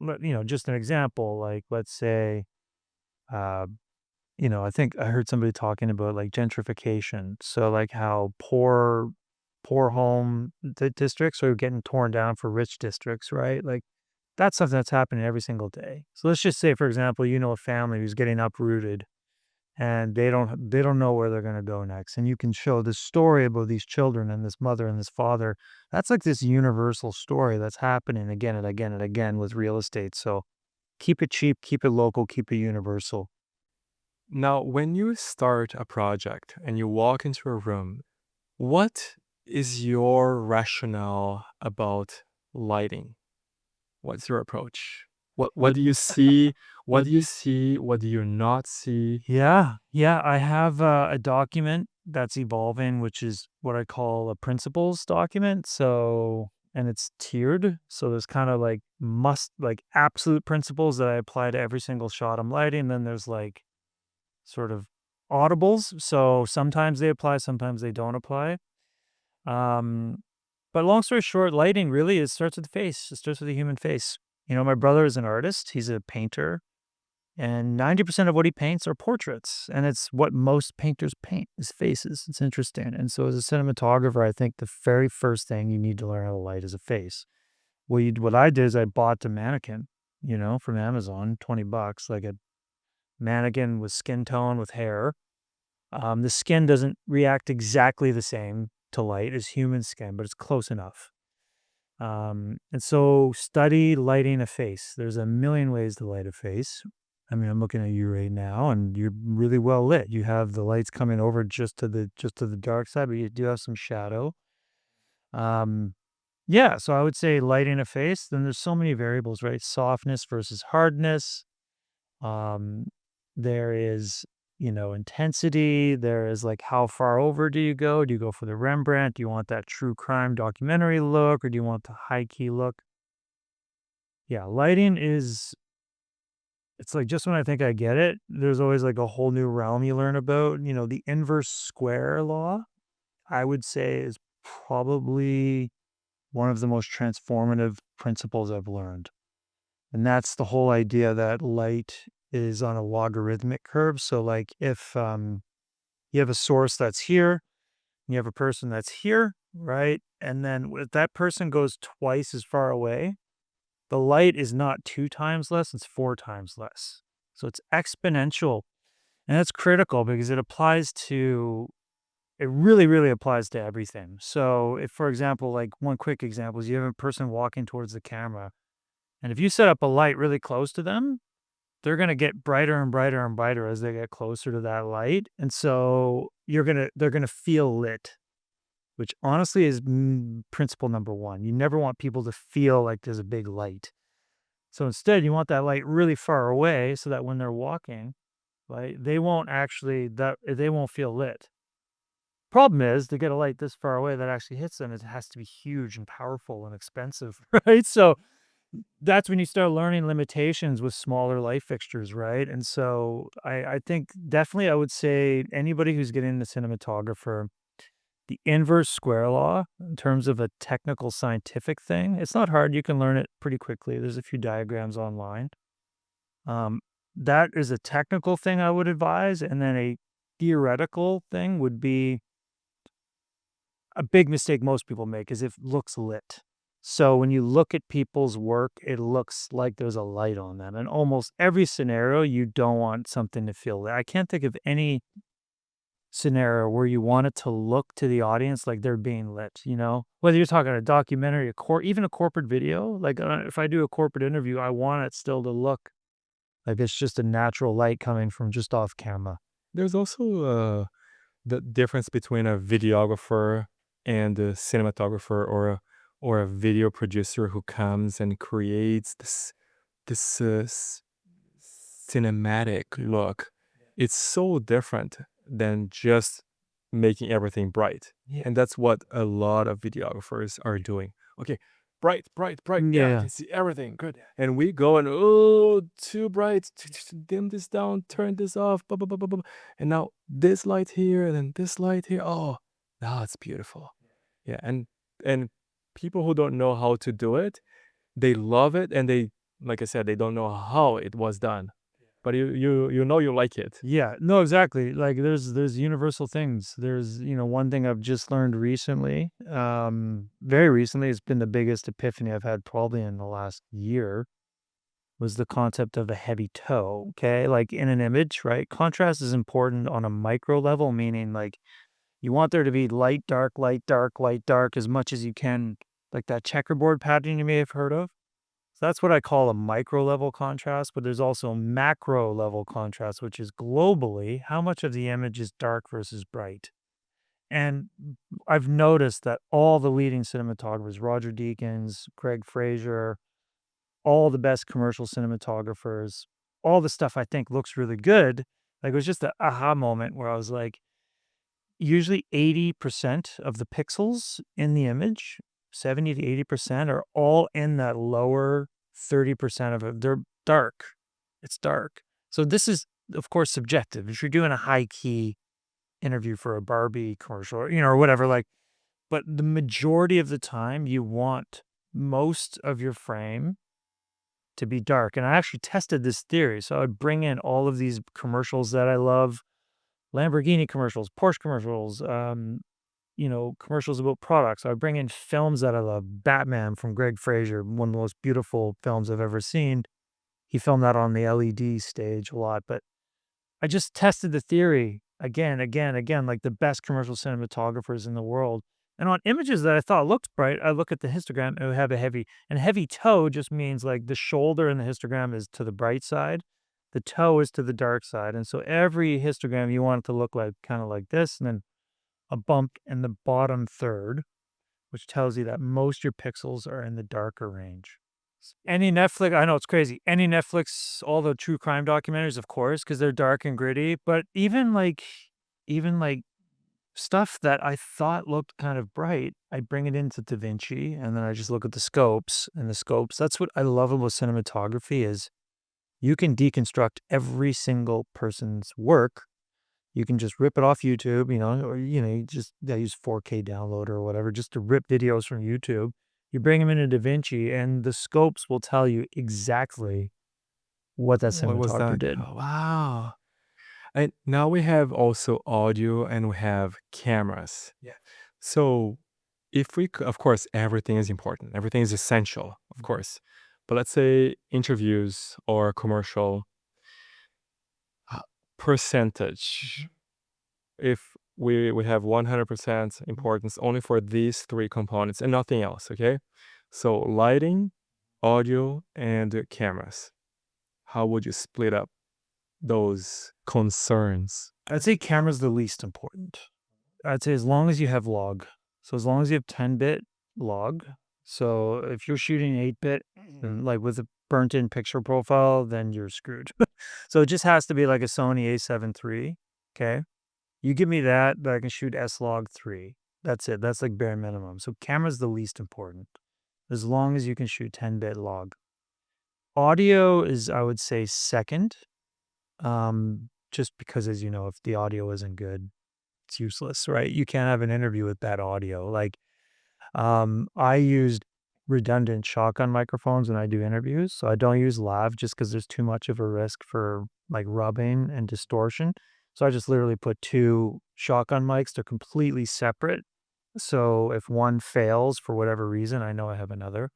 just an example, like, let's say, uh, I think I heard somebody talking about like gentrification. So, like, how poor home districts are getting torn down for rich districts, right? Like, that's something that's happening every single day. So let's just say, for example, a family who's getting uprooted and they don't know where they're going to go next. And you can show this story about these children and this mother and this father. That's like this universal story that's happening again and again and again with real estate. So keep it cheap, keep it local, keep it universal. Now, when you start a project and you walk into a room, what is your rationale about lighting? What's your approach? What do you see? What do you see? What do you not see? Yeah, yeah, I have a document that's evolving, which is what I call a principles document. So and it's tiered. So there's kind of like like absolute principles that I apply to every single shot I'm lighting. Then there's like sort of audibles. So sometimes they apply, sometimes they don't apply. Um, but long story short, lighting really it starts with the face. It starts with the human face. My brother is an artist. He's a painter, and 90% of what he paints are portraits, and it's what most painters paint is faces. It's interesting. And so as a cinematographer, I think the very first thing you need to learn how to light is a face. What I did is I bought a mannequin, from Amazon, 20 bucks, like a mannequin with skin tone with hair. The skin doesn't react exactly the same to light as human skin, but it's close enough. And so study lighting a face. There's a million ways to light a face. I mean, I'm looking at you right now and you're really well lit. You have the lights coming over just to the dark side, but you do have some shadow. Um, yeah, so I would say lighting a face, then there's so many variables, right? Softness versus hardness. Um, there is, intensity. There is like how far over do you go? Do you go for the Rembrandt? Do you want that true crime documentary look or do you want the high key look? Yeah, lighting is it's like just when I think I get it, there's always like a whole new realm you learn about. The inverse square law, I would say is probably one of the most transformative principles I've learned. And that's the whole idea that light is on a logarithmic curve. So like if you have a source that's here, you have a person that's here, right? And then if that person goes twice as far away, the light is not 2 times less, it's 4 times less. So it's exponential. And that's critical because it really, really applies to everything. So if, for example, like one quick example is you have a person walking towards the camera, and if you set up a light really close to them, they're gonna get brighter and brighter and brighter as they get closer to that light. And so they're gonna feel lit, which honestly is principle number one. You never want people to feel like there's a big light. So instead, you want that light really far away so that when they're walking, right, they won't feel lit. Problem is, to get a light this far away that actually hits them, it has to be huge and powerful and expensive, right? So that's when you start learning limitations with smaller light fixtures, right? And so I think definitely I would say anybody who's getting into cinematographer, the inverse square law in terms of a technical scientific thing, it's not hard. You can learn it pretty quickly. There's a few diagrams online. Um, that is a technical thing I would advise. And then a theoretical thing would be a big mistake most people make is if looks lit. So when you look at people's work, it looks like there's a light on them. And almost every scenario, you don't want something to feel lit. I can't think of any scenario where you want it to look to the audience like they're being lit, Whether you're talking a documentary, even a corporate video, like if I do a corporate interview, I want it still to look like it's just a natural light coming from just off camera. There's also the difference between a videographer and a cinematographer or a video producer who comes and creates this cinematic look. It's so different than just making everything bright. Yeah. And that's what a lot of videographers are doing. Okay, bright, bright, bright. Yeah, I Yeah. can see everything. Good. And we go and, oh, too bright. Dim this down, turn this off. Blah, blah, blah, blah, blah. And now this light here and then this light here. Oh, now it's beautiful. Yeah. And people who don't know how to do it, they love it. And they, like I said, they don't know how it was done. But you like it. Yeah, no, exactly. Like there's universal things. There's, one thing I've just learned recently, very recently, it's been the biggest epiphany I've had probably in the last year was the concept of a heavy toe. Okay. Like in an image, right? Contrast is important on a micro level, meaning like you want there to be light, dark, light, dark, light, dark as much as you can, like that checkerboard pattern you may have heard of. So that's what I call a micro level contrast, but there's also macro level contrast, which is globally how much of the image is dark versus bright. And I've noticed that all the leading cinematographers, Roger Deakins, Craig Fraser, all the best commercial cinematographers, all the stuff I think looks really good. Like it was just an aha moment where I was like, usually 80% of the pixels in the image 70 to 80% are all in that lower 30% of it. They're dark. It's dark. So this is, of course, subjective. If you're doing a high key interview for a Barbie commercial, or whatever, like, but the majority of the time you want most of your frame to be dark. And I actually tested this theory. So I would bring in all of these commercials that I love, Lamborghini commercials, Porsche commercials, commercials about products. I would bring in films that I love. Batman from Greg Fraser, one of the most beautiful films I've ever seen. He filmed that on the LED stage a lot, but I just tested the theory again, again, again, like the best commercial cinematographers in the world. And on images that I thought looked bright, I look at the histogram and it would have a heavy toe just means like the shoulder in the histogram is to the bright side. The toe is to the dark side. And so every histogram you want it to look like kind of like this, and then a bump in the bottom third, which tells you that most of your pixels are in the darker range. Any Netflix, I know it's crazy. Any Netflix, all the true crime documentaries, of course, because they're dark and gritty. But even like stuff that I thought looked kind of bright, I bring it into DaVinci and then I just look at the scopes and the scopes. That's what I love about cinematography is you can deconstruct every single person's work. You can just rip it off YouTube, or you just I use 4K downloader or whatever just to rip videos from YouTube. You bring them into DaVinci and the scopes will tell you exactly what that What was cinematographer that? did. Oh, wow. And now we have also audio and we have cameras. Yeah. So if of course, everything is important. Everything is essential, of course. But let's say interviews or commercial uh, percentage. If we have 100% importance only for these three components and nothing else, okay? So lighting, audio, and cameras. How would you split up those concerns? I'd say camera's the least important. I'd say as long as you have log. So as long as you have 10-bit log. So if you're shooting 8-bit, like with a burnt in picture profile, then you're screwed. So it just has to be like a Sony A7 III. Okay. You give me that, but I can shoot S-Log 3. That's it. That's like bare minimum. So camera's the least important as long as you can shoot 10-bit log. Audio is, I would say, second. Just because, as you know, if the audio isn't good, it's useless, right? You can't have an interview with bad audio. Like, I used redundant shotgun microphones when I do interviews, so I don't use lav just because there's too much of a risk for like rubbing and distortion. So I just literally put two shotgun mics. They're completely separate. So if one fails for whatever reason, I know I have another.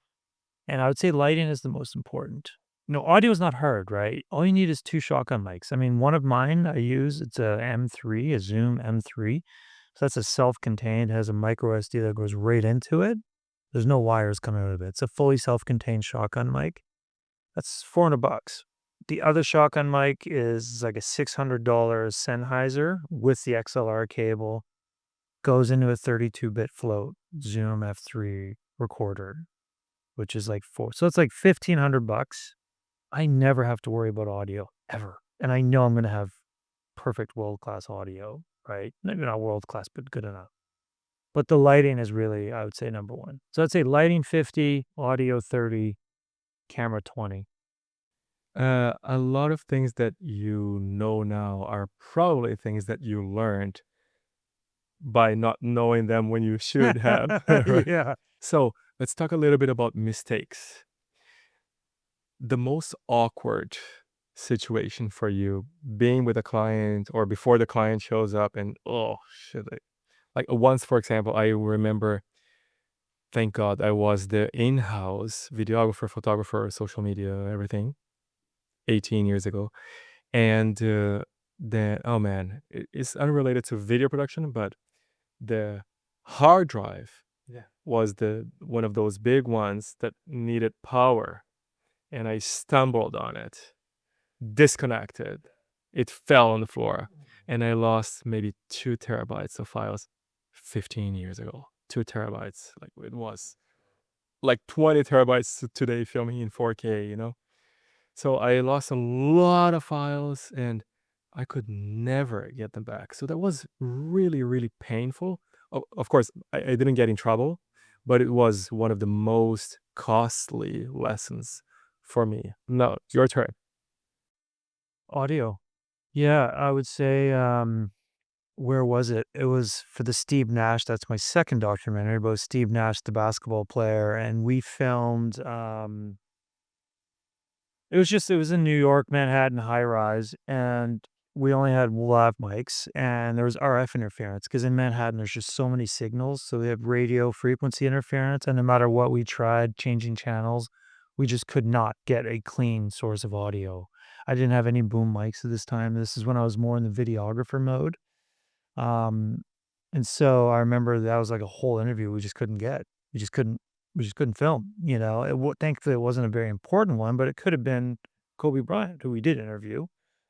And I would say lighting is the most important. Audio is not hard, right? All you need is two shotgun mics. I mean, one of mine I use, it's a M3, a Zoom M3. So that's a self-contained, has a micro SD that goes right into it. There's no wires coming out of it. It's a fully self-contained shotgun mic. That's $400. The other shotgun mic is like a $600 Sennheiser with the XLR cable. Goes into a 32-bit float Zoom F3 recorder, which is like four. So it's like $1,500. I never have to worry about audio ever. And I know I'm going to have perfect world-class audio, right? Maybe not world-class, but good enough. But the lighting is really, I would say, number one. So I'd say lighting 50, audio 30, camera 20. A lot of things that you know now are probably things that you learned by not knowing them when you should have, right? Yeah. So let's talk a little bit about mistakes. The most awkward situation for you being with a client or before the client shows up and oh shit. Like once, for example, I remember, thank God I was the in-house videographer, photographer, social media, everything 18 years ago. And then, oh man, it's unrelated to video production, but the hard drive was the one of those big ones that needed power. And I stumbled on it, disconnected. It fell on the floor. And I lost maybe 2 terabytes of files 15 years ago. 2 terabytes. Like it was like 20 terabytes today filming in 4K. So I lost a lot of files and I could never get them back. So that was really, really painful. Of course, I didn't get in trouble, but it was one of the most costly lessons for me. Now, your turn. Audio. Yeah, I would say, where was it? It was for the Steve Nash, that's my second documentary about Steve Nash, the basketball player, and we filmed, it was in New York, Manhattan high rise, and we only had lav mics, and there was RF interference because in Manhattan, there's just so many signals, so we have radio frequency interference, and no matter what we tried changing channels, we just could not get a clean source of audio. I didn't have any boom mics at this time. This is when I was more in the videographer mode. Um, and so I remember that was like a whole interview we just couldn't get. We just couldn't we just couldn't film, you know? Thankfully, it wasn't a very important one, but it could have been Kobe Bryant, who we did interview.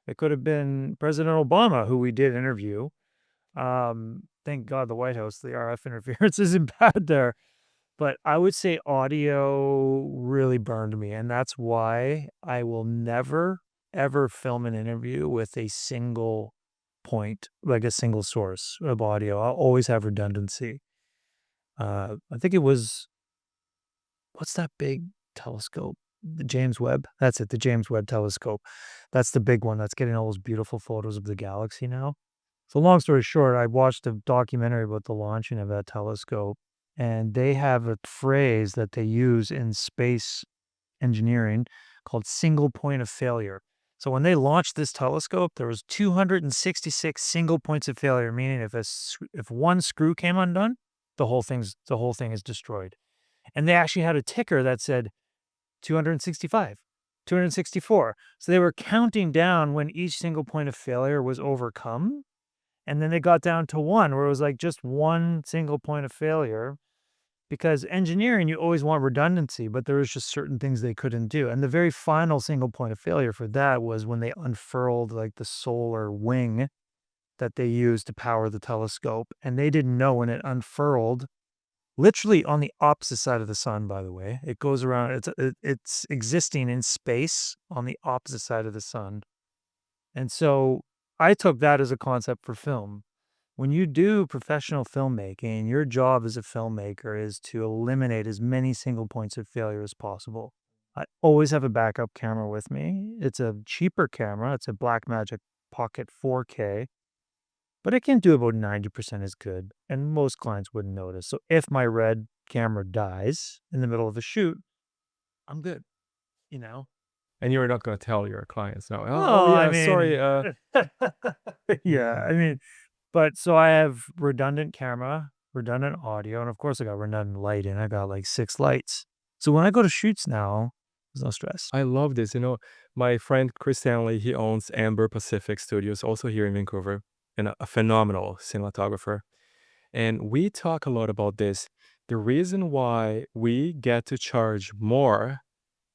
It could have been President Obama, who we did interview. Thank God the White House, the RF interference isn't bad there. But I would say audio really burned me, and that's why I will never, ever film an interview with a single point, like a single source of audio. I'll always have redundancy. I think it was what's that big telescope? The James Webb? That's it, the James Webb telescope. That's the big one that's getting all those beautiful photos of the galaxy now. So long story short, I watched a documentary about the launching of that telescope, and they have a phrase that they use in space engineering called single point of failure. So when they launched this telescope, there was 266 single points of failure, meaning if one screw came undone, the whole thing is destroyed. And they actually had a ticker that said 265, 264. So they were counting down when each single point of failure was overcome, and then they got down to 1 where it was, like, just one single point of failure, because engineering, you always want redundancy, but there was just certain things they couldn't do, and the very final single point of failure for that was when they unfurled, like, the solar wing that they used to power the telescope, and they didn't know when it unfurled literally on the opposite side of the sun, by the way. It goes around it's existing in space on the opposite side of the sun, and so I took that as a concept for film. When you do professional filmmaking, your job as a filmmaker is to eliminate as many single points of failure as possible. I always have a backup camera with me. It's a cheaper camera. It's a Blackmagic Pocket 4K, but it can do about 90% as good, and most clients wouldn't notice. So if my Red camera dies in the middle of a shoot, I'm good, you know? And you're not gonna tell your clients now, "Oh, Well, I yeah, sorry, mean, yeah, I mean, but so I have redundant camera, redundant audio, and of course I got redundant lighting. I got like 6 lights. So when I go to shoots now, there's no stress. I love this." My friend Chris Stanley, he owns Amber Pacific Studios, also here in Vancouver, and a phenomenal cinematographer. And we talk a lot about this. The reason why we get to charge more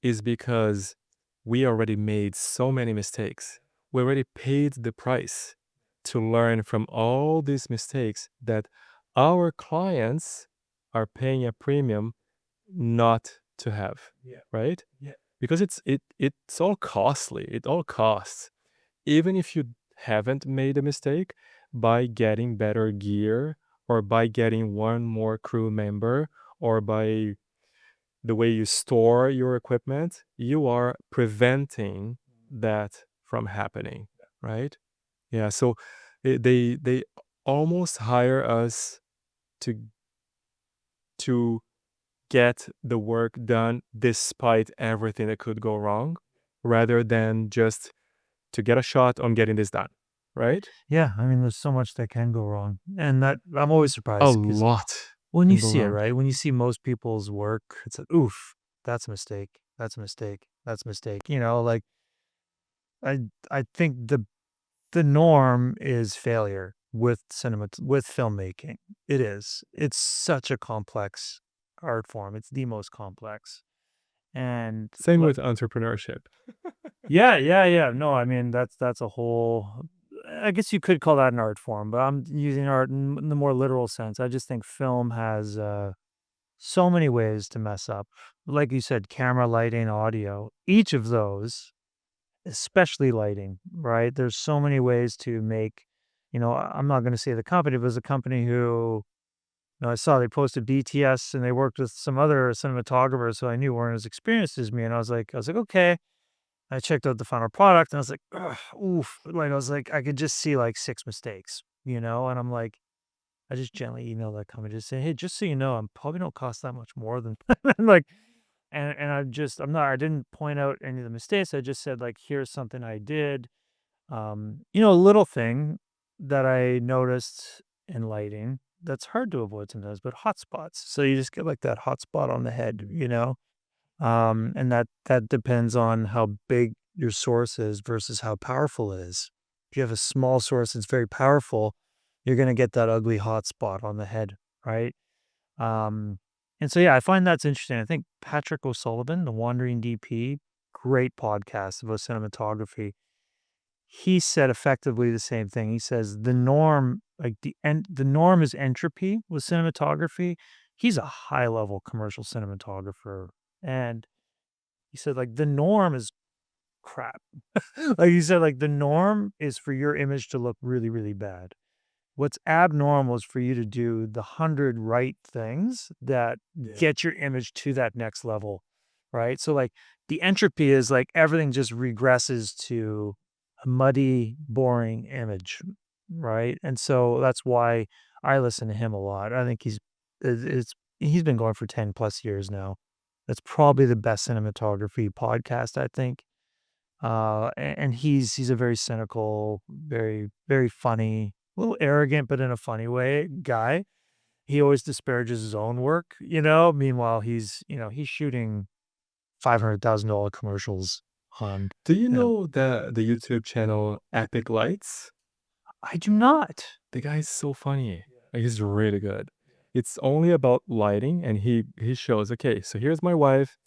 is because we already made so many mistakes. We already paid the price to learn from all these mistakes that our clients are paying a premium not to have, Yeah. right? Yeah. Because it's all costly. It all costs. Even if you haven't made a mistake, by getting better gear or by getting one more crew member or by the way you store your equipment, you are preventing that from happening, right? Yeah, so they almost hire us to to get the work done despite everything that could go wrong, rather than just to get a shot on getting this done, right? Yeah, I mean, there's so much that can go wrong, and that I'm always A surprised because lot when you can go see it, wrong. right? When you see most people's work, it's like, "Oof, that's a mistake. That's a mistake. That's a mistake." You know, like, I I think the norm is failure with with filmmaking. It is. It's such a complex art form. It's the most complex. And Same with entrepreneurship. yeah, yeah, yeah. No, I mean that's a whole I guess you could call that an art form, but I'm using art in the more literal sense. I just think film has so many ways to mess up. Like you said, camera, lighting, audio. Each of those, especially lighting, right? There's so many ways to make, I'm not going to say the company, but it's a company who I saw they posted BTS and they worked with some other cinematographers who I knew weren't as experienced as me, and I was like, "Okay." I checked out the final product and I was like, "Ugh, oof." Like, I was like, I could just see like 6 mistakes, and I'm like, I just gently emailed that company, just say, "Hey, just so you know, I'm probably don't cost that much more than," like, and I didn't point out any of the mistakes. I just said like, "Here's something I did." A little thing that I noticed in lighting that's hard to avoid sometimes, but hotspots. So you just get like that hotspot on the head. And that depends on how big your source is versus how powerful it is. If you have a small source that's very powerful, you're gonna get that ugly hotspot on the head, right? Um, and so yeah, I find that's interesting. I think Patrick O'Sullivan, the Wandering DP, great podcast about cinematography. He said effectively the same thing. He says the norm, like the norm is entropy with cinematography. He's a high level commercial cinematographer, and he said like the norm is crap. Like he said, like the norm is for your image to look really, really bad. What's abnormal is for you to do the 100 right things that get your image to that next level, right? So, like, the entropy is like everything just regresses to a muddy, boring image, right? And so that's why I listen to him a lot. I think he's been going for 10 plus years now. That's probably the best cinematography podcast, I think. And he's a very cynical, very, very funny, a little arrogant, but in a funny way, guy. He always disparages his own work. Meanwhile, he's shooting $500,000 commercials on, Do you you know know the YouTube channel Epic Lights? I do not. The guy is so funny. Like, he's really good. It's only about lighting, and he shows, okay, so here's my wife,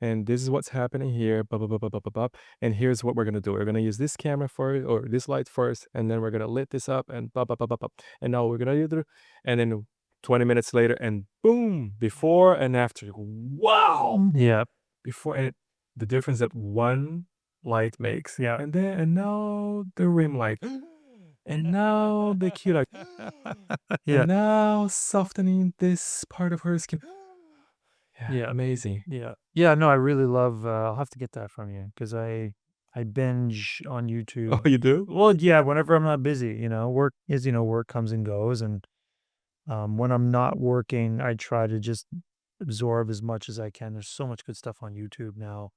and this is what's happening here, blah blah blah blah blah blah, blah, and here's what we're gonna do. We're gonna use this camera for or this light first, and then we're gonna lit this up, and blah blah blah blah blah. And now we're gonna do, and then 20 minutes later, and boom, before and after. Wow, Yeah, before and the difference that one light makes, yeah. and now the rim light. And now the cute like, Yeah, and now softening this part of her skin. Yeah, yeah, amazing. yeah. Yeah, no, I really love, I'll have to get that from you because I binge on Oh, YouTube. you do? Well, yeah, whenever I'm not busy, work comes and goes, and when I'm not working, I try to just absorb as much as I can. There's so much good stuff on YouTube now,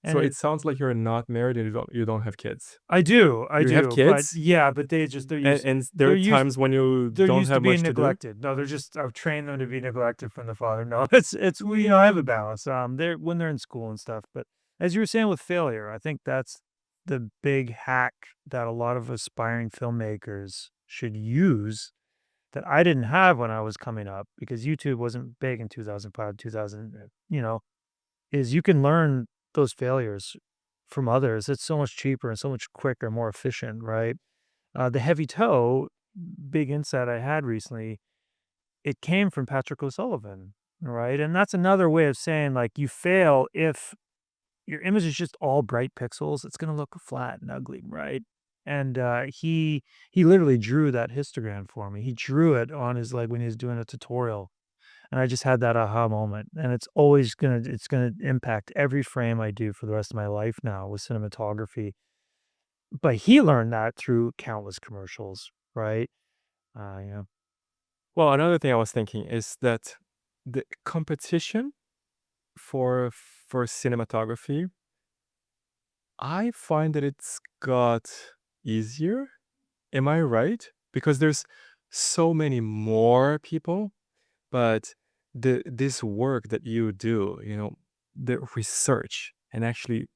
and So it sounds like you're not married and you don't have kids. I You have do, but kids, yeah, but they just and there they're are used times when you they're don't used to have being much to do. neglected. No, they're just I've trained them to be neglected from the father. No, it's we I have a balance. They're when they're in school and stuff, but as you were saying with failure, I think that's the big hack that a lot of aspiring filmmakers should use that I didn't have when I was coming up because YouTube wasn't big in 2005, 2000, is you can learn those failures from others. It's so much cheaper and so much quicker, more efficient, right? The heavy toe, big insight I had recently, it came from Patrick O'Sullivan, right? And that's another way of saying like you fail if your image is just all bright pixels, it's gonna look flat and ugly, right? And, he literally drew that histogram for me. He drew it on his like, when he was doing a tutorial, and I just had that aha moment, and it's gonna impact every frame I do for the rest of my life now with cinematography. But he learned that through countless commercials, right? Yeah. Well, another thing I was thinking is that the competition for cinematography, I find that it's got easier. Am I right? Because there's so many more people, but this work that you do, the research and actually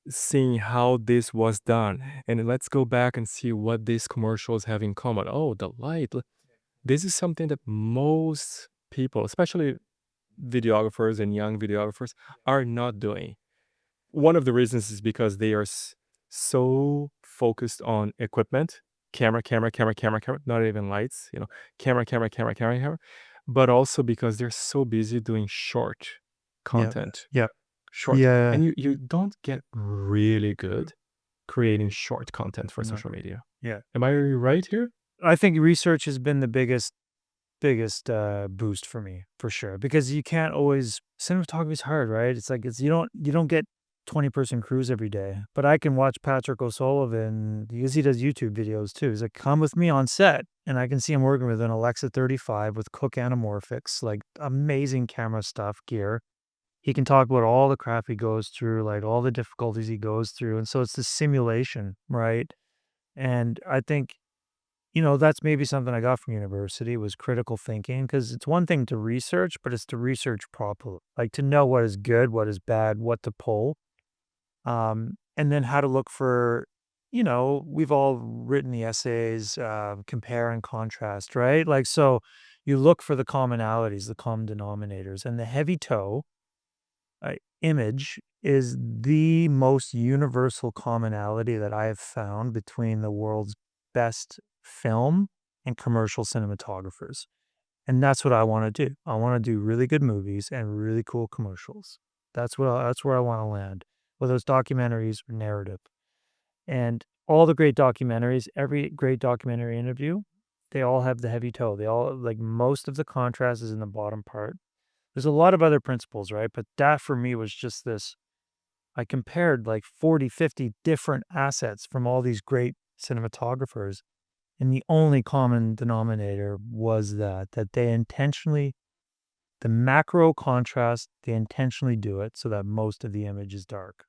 seeing how this was done, and let's go back and see what these commercials have in common. Oh, the light. This is something that most people, especially videographers and young videographers, are not doing. One of the reasons is because they are so focused on equipment, camera, camera, camera, camera, camera, not even lights, camera, camera, camera, camera, camera, but also because they're so busy doing short Yeah. content, Yeah. short, Yeah. and you don't get really good creating short content for No. social media. Yeah. Am I right here? I think research has been the biggest biggest boost for me for sure because you can't always cinematography is hard, right? It's like you don't get 20-person crews every day. But I can watch Patrick O'Sullivan because he does YouTube videos too. He's like, come with me on set. And I can see him working with an Alexa 35 with Cook Anamorphics, like amazing camera stuff, gear. He can talk about all the crap he goes through, like all the difficulties he goes through. And so it's the simulation, right? And I think, that's maybe something I got from university was critical thinking because it's one thing to research, but it's to research properly, like to know what is good, what is bad, what to pull, and then how to look for, we've all written the essays, compare and contrast, right? Like, so you look for the commonalities, the common denominators, and the heavy toe image is the most universal commonality that I have found between the world's best film and commercial cinematographers. And that's what I want to do. I want to do really good movies and really cool commercials. That's where I want to land, whether it's documentaries or narrative. And all the great documentaries, every great documentary interview, they all have the heavy toe. They all like most of the contrast is in the bottom part. There's a lot of other principles, right? But that for me was just this. I compared like 40, 50 different assets from all these great cinematographers. And the only common denominator was that they intentionally, the macro contrast, they intentionally do it so that most of the image is dark.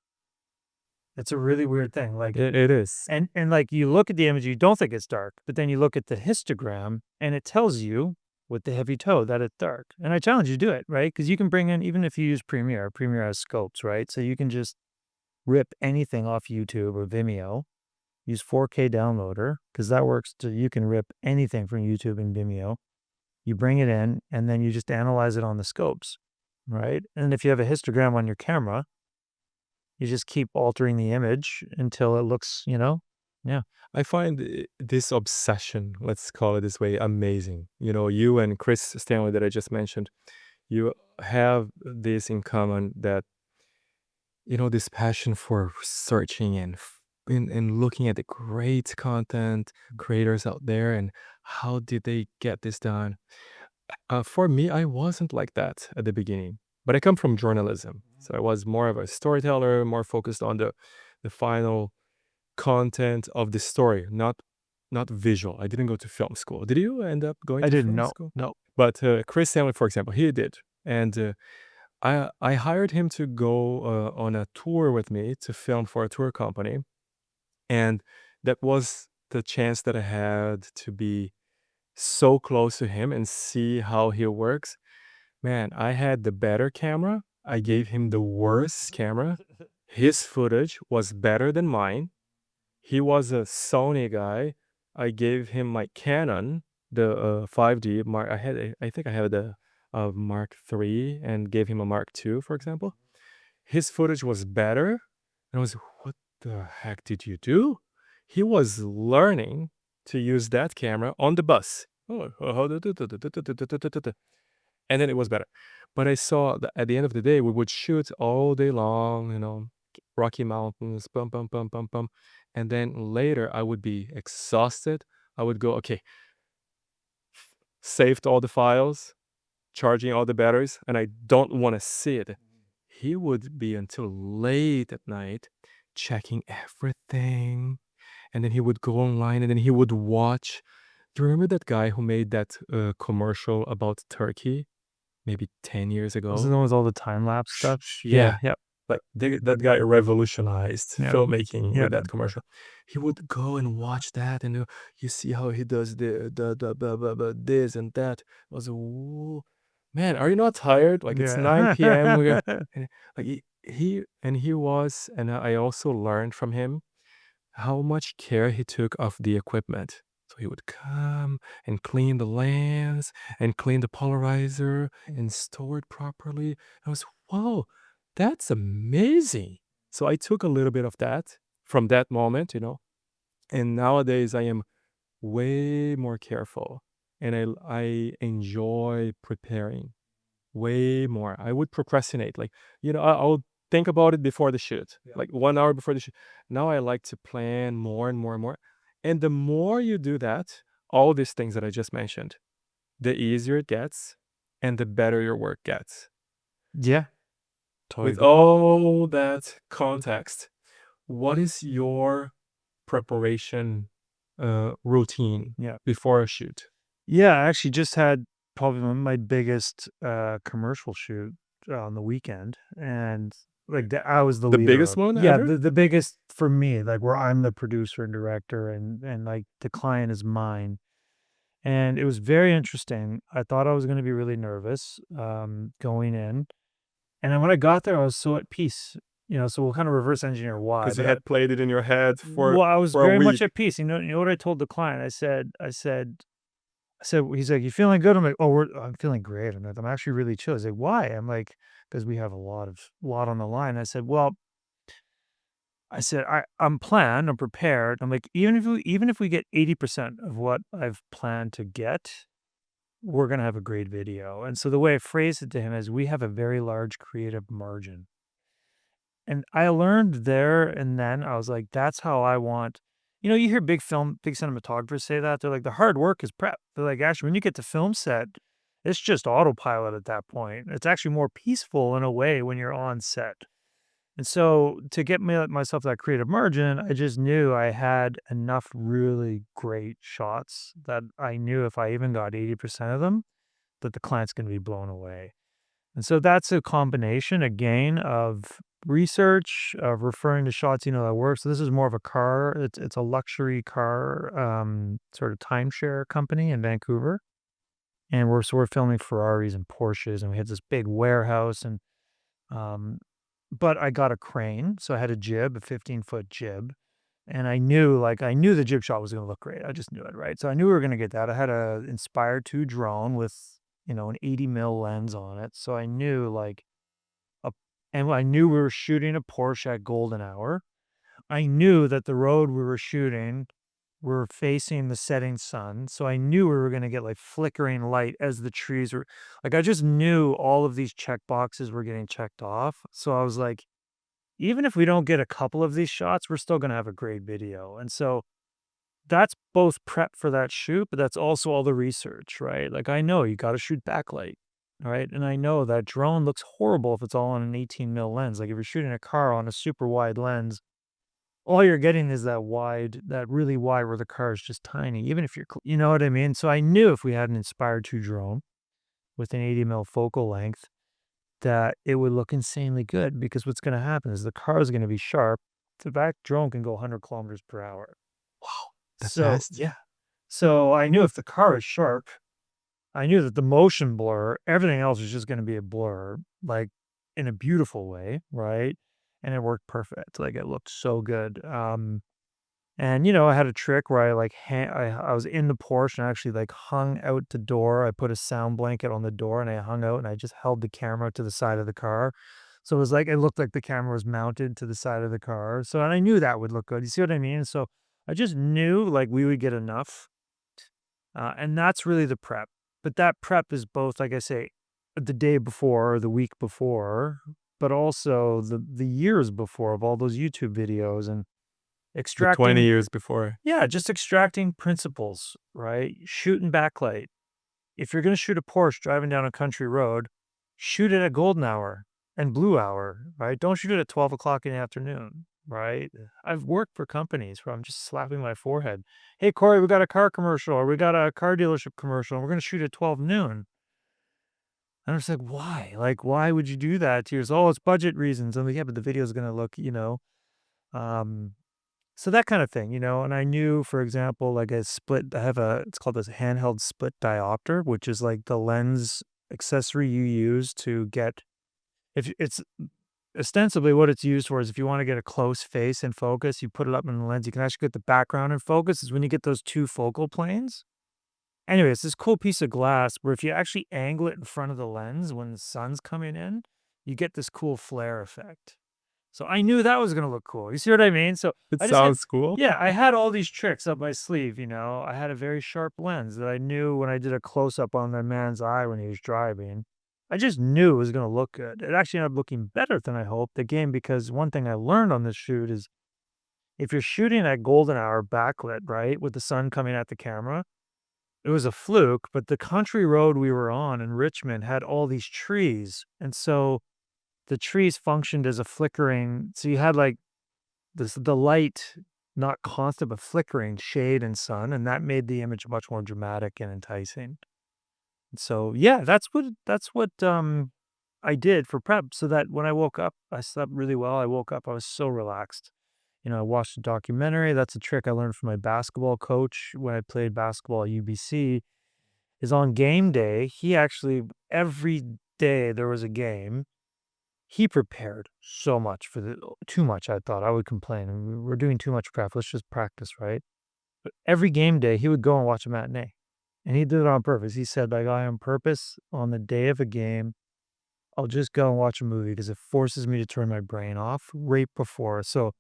It's a really weird thing. Like, It is. and like you look at the image, you don't think it's dark, but then you look at the histogram and it tells you with the heavy toe that it's dark. And I challenge you to do it, right? Because you can bring in, even if you use Premiere, Premiere has scopes, right? So you can just rip anything off YouTube or Vimeo, use 4K downloader, because that works to, you can rip anything from YouTube and Vimeo. You bring it in and then you just analyze it on the scopes, right? And if you have a histogram on your camera, you just keep altering the image until it looks, yeah. I find this obsession, let's call it this way, amazing. You and Chris Stanley that I just mentioned, you have this in common that, this passion for searching and looking at the great content creators out there and how did they get this done. For me, I wasn't like that at the beginning, but I come from journalism. So I was more of a storyteller, more focused on the final content of the story, not visual. I didn't go to film school. Did you end up going I to didn't film know. school? No. But Chris Stanley, for example, he did, and I hired him to go on a tour with me to film for a tour company, and that was the chance that I had to be so close to him and see how he works. Man, I had the better camera. I gave him the worst camera. His footage was better than mine. He was a Sony guy. I gave him my Canon, the 5D Mark. I think I had the Mark III and gave him a Mark II, for example. His footage was better. And I was, what the heck did you do? He was learning to use that camera on the bus. And then it was better. But I saw that at the end of the day, we would shoot all day long, Rocky Mountains, bum, bum, bum, bum, bum. And then later I would be exhausted. I would go, okay, saved all the files, charging all the batteries, and I don't want to see it. He would be until late at night checking everything. And then he would go online and then he would watch. Do you remember that guy who made that commercial about Turkey maybe 10 years Was it ago? the one with all the time lapse stuff? Yeah. Yeah. Yep. Like that guy revolutionized Yep. filmmaking with Yep. that commercial. He would go and watch that, and you see how he does the blah, blah, blah, this and that. I was "Ooh, man, are you not tired? Like it's 9 p.m. We're Yeah. and, like he was, and I also learned from him how much care he took of the equipment. So he would come and clean the lens and clean the polarizer and store it properly. I was, whoa, that's amazing. So I took a little bit of that from that moment, and nowadays I am way more careful and I enjoy preparing way more. I would procrastinate. Like, I'll think about it before the shoot, like 1 hour before the shoot. Now I like to plan more and more and more. And the more you do that, all these things that I just mentioned, the easier it gets and the better your work gets. Yeah, totally With agree. all that context, what is your preparation routine Yeah. before a shoot? Yeah, I actually just had probably my biggest, commercial shoot on the weekend, and, like, I was the The leader biggest of one yeah, ever? the biggest for me, like, where I'm the producer and director and, like, the client is mine, and it was very interesting. I thought I was gonna be really nervous, going in, and then when I got there, I was so at peace, so we'll kinda reverse engineer why, Because you but, had played it in your head well, I was for a very much week. at peace. You know what I told the client? I said, he's like, "You feeling good?" I'm like, "Oh, I'm feeling great." I'm actually really chill. He's like, "Why?" I'm like, "Because we have a lot on the line." I said, "Well," I'm planned, I'm prepared. I'm like, even if we get 80% of what I've planned to get, we're gonna have a great video." And so the way I phrased it to him is, we have a very large creative margin. And I learned there and then, I was like, that's how I want. You hear big cinematographers say that. They're like, the hard work is prep. They're like, actually, when you get to film set, it's just autopilot at that point. It's actually more peaceful in a way when you're on set. And so to get myself that creative margin, I just knew I had enough really great shots that I knew if I even got 80% of them, that the client's going to be blown away. And so that's a combination again of research, of referring to shots that work. So this is more of a car. It's a luxury car sort of timeshare company in Vancouver, and we're filming Ferraris and Porsches, and we had this big warehouse, and um, but I got a crane, so I had a jib, a 15-foot jib, and I knew the jib shot was going to look great. I just knew it, right? So I knew we were going to get that. I had a Inspire 2 drone with an 80 mil lens on it, so I knew a and I knew we were shooting a Porsche at golden hour. I knew that the road we were shooting, were facing the setting sun, so I knew we were gonna get, like, flickering light as the trees were I just knew all of these check boxes were getting checked off, so I was like, "Even if we don't get a couple of these shots, we're still gonna have a great video," and so that's both prep for that shoot, but that's also all the research, right? Like, I know you gotta shoot backlight, right? And I know that drone looks horrible if it's all on an 18 mil lens. Like, if you're shooting a car on a super wide lens, all you're getting is that really wide where the car is just tiny, even if you know what I mean? So I knew if we had an Inspire 2 drone with an 80 mil focal length, that it would look insanely good because what's gonna happen is the car is gonna be sharp. The back drone can go 100 kilometers per hour. Wow, that So fast? yeah. So I knew if the car is sharp, I knew that the motion blur, everything else was just gonna be a blur, like, in a beautiful way, right? And it worked perfect, like, it looked so good, and, I had a trick where I was in the Porsche and I actually, like, hung out the door. I put a sound blanket on the door and I hung out and I just held the camera to the side of the car. So it looked like the camera was mounted to the side of the car. So and I knew that would look good. You see what I mean? So I just knew, like, we would get enough, and that's really the prep. But that prep is both, like I say, the day before or the week before, but also the years before of all those YouTube videos and The 20 extracting years before. yeah, just extracting principles, right? Shooting backlight. If you're gonna shoot a Porsche driving down a country road, shoot it at golden hour and blue hour, right? Don't shoot it at 12 o'clock in the afternoon, right? I've worked for companies where I'm just slapping my forehead. Hey, Corey, we got a car commercial or we got a car dealership commercial and we're gonna shoot at 12 noon. And I was like, why? Like, why would you do that to yours? Oh, it's budget reasons. I'm like, yeah, but the video is gonna look, um, so that kind of thing, and I knew, for example, like I have it's called this handheld split diopter, which is like the lens accessory you use to get, if it's ostensibly what it's used for is if you want to get a close face in focus, you put it up in the lens, you can actually get the background in focus, is when you get those two focal planes. Anyway, it's this cool piece of glass where if you actually angle it in front of the lens when the sun's coming in, you get this cool flare effect. So I knew that was gonna look cool. You see what I mean? So It I just had sounds cool. yeah, I had all these tricks up my sleeve. I had a very sharp lens that I knew when I did a close up on that man's eye when he was driving. I just knew it was gonna look good. It actually ended up looking better than I hoped. Again, because one thing I learned on this shoot is if you're shooting at golden hour backlit, right, with the sun coming at the camera, it was a fluke, but the country road we were on in Richmond had all these trees, and so the trees functioned as a flickering, so you had, like, the light not constant, but flickering shade and sun, and that made the image much more dramatic and enticing. So, yeah, that's what I did for prep so that when I woke up, I slept really well. I woke up, I was so relaxed. I watched a documentary. That's a trick I learned from my basketball coach when I played basketball at UBC, is on game day, he actually every day there was a game, he prepared so much for the too much, I thought. I would complain, "We're doing too much prep. Let's just practice, right?" But every game day, he would go and watch a matinee, and he did it on purpose. He said, like, "I on purpose, on the day of a game, I'll just go and watch a movie because it forces me to turn my brain off right before." So,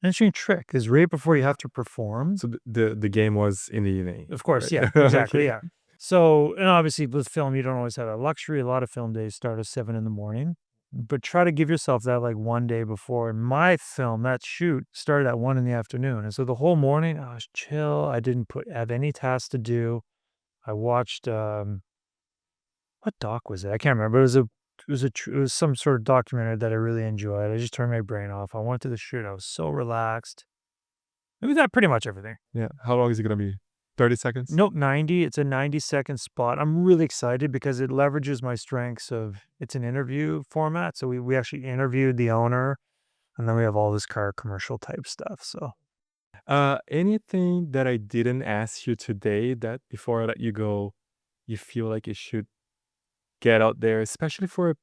interesting trick is right before you have to perform. So the game was in the evening, Of course, right? yeah, exactly, Okay. yeah. So, and obviously with film, you don't always have that luxury. A lot of film days start at 7 in the morning, but try to give yourself that like one day before. And my film, that shoot started at 1 in the afternoon. And so the whole morning I was chill. I didn't have any tasks to do. I watched, what doc was it? I can't remember. It was some sort of documentary that I really enjoyed. I just turned my brain off. I went to the shoot. I was so relaxed. It was that pretty much everything. Yeah. How long is it gonna be? 30 seconds? Nope, 90. It's a 90-second spot. I'm really excited because it leverages my strengths of it's an interview format. So we actually interviewed the owner, and then we have all this car commercial type stuff. So Anything that I didn't ask you today that before I let you go, you feel like you should get out there, especially for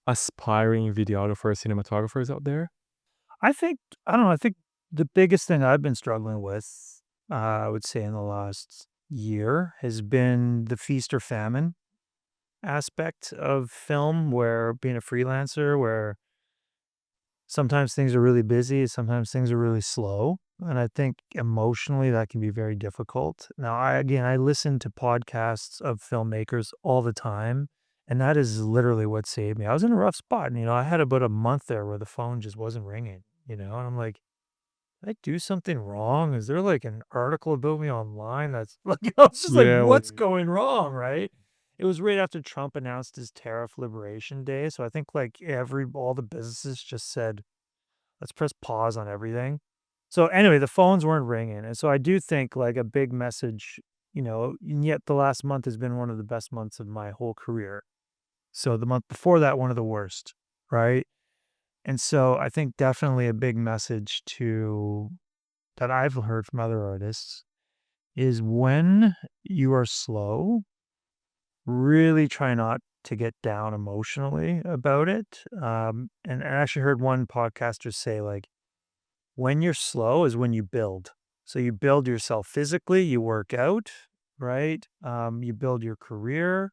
aspiring videographers, cinematographers out there? I think I don't know. I think the biggest thing I've been struggling with, I would say in the last year, has been the feast or famine aspect of film, where being a freelancer, where sometimes things are really busy, sometimes things are really slow, and I think emotionally that can be very difficult. Now, I listen to podcasts of filmmakers all the time, and that is literally what saved me. I was in a rough spot, and, I had about a month there where the phone just wasn't ringing, and I'm like, "Did I do something wrong? Is there, like, an article about me online that's" like, I was just like, Yeah, "What's going wrong?" Right? It was right after Trump announced his tariff liberation day, so I think, like, all the businesses just said, let's press pause on everything. So anyway, the phones weren't ringing. And so I do think like a big message, and yet the last month has been one of the best months of my whole career. So the month before that, one of the worst. Right. And so I think definitely a big message to that I've heard from other artists is when you are slow, really try not to get down emotionally about it. And I actually heard one podcaster say, like, when you're slow is when you build. So you build yourself physically, you work out, right? You build your career.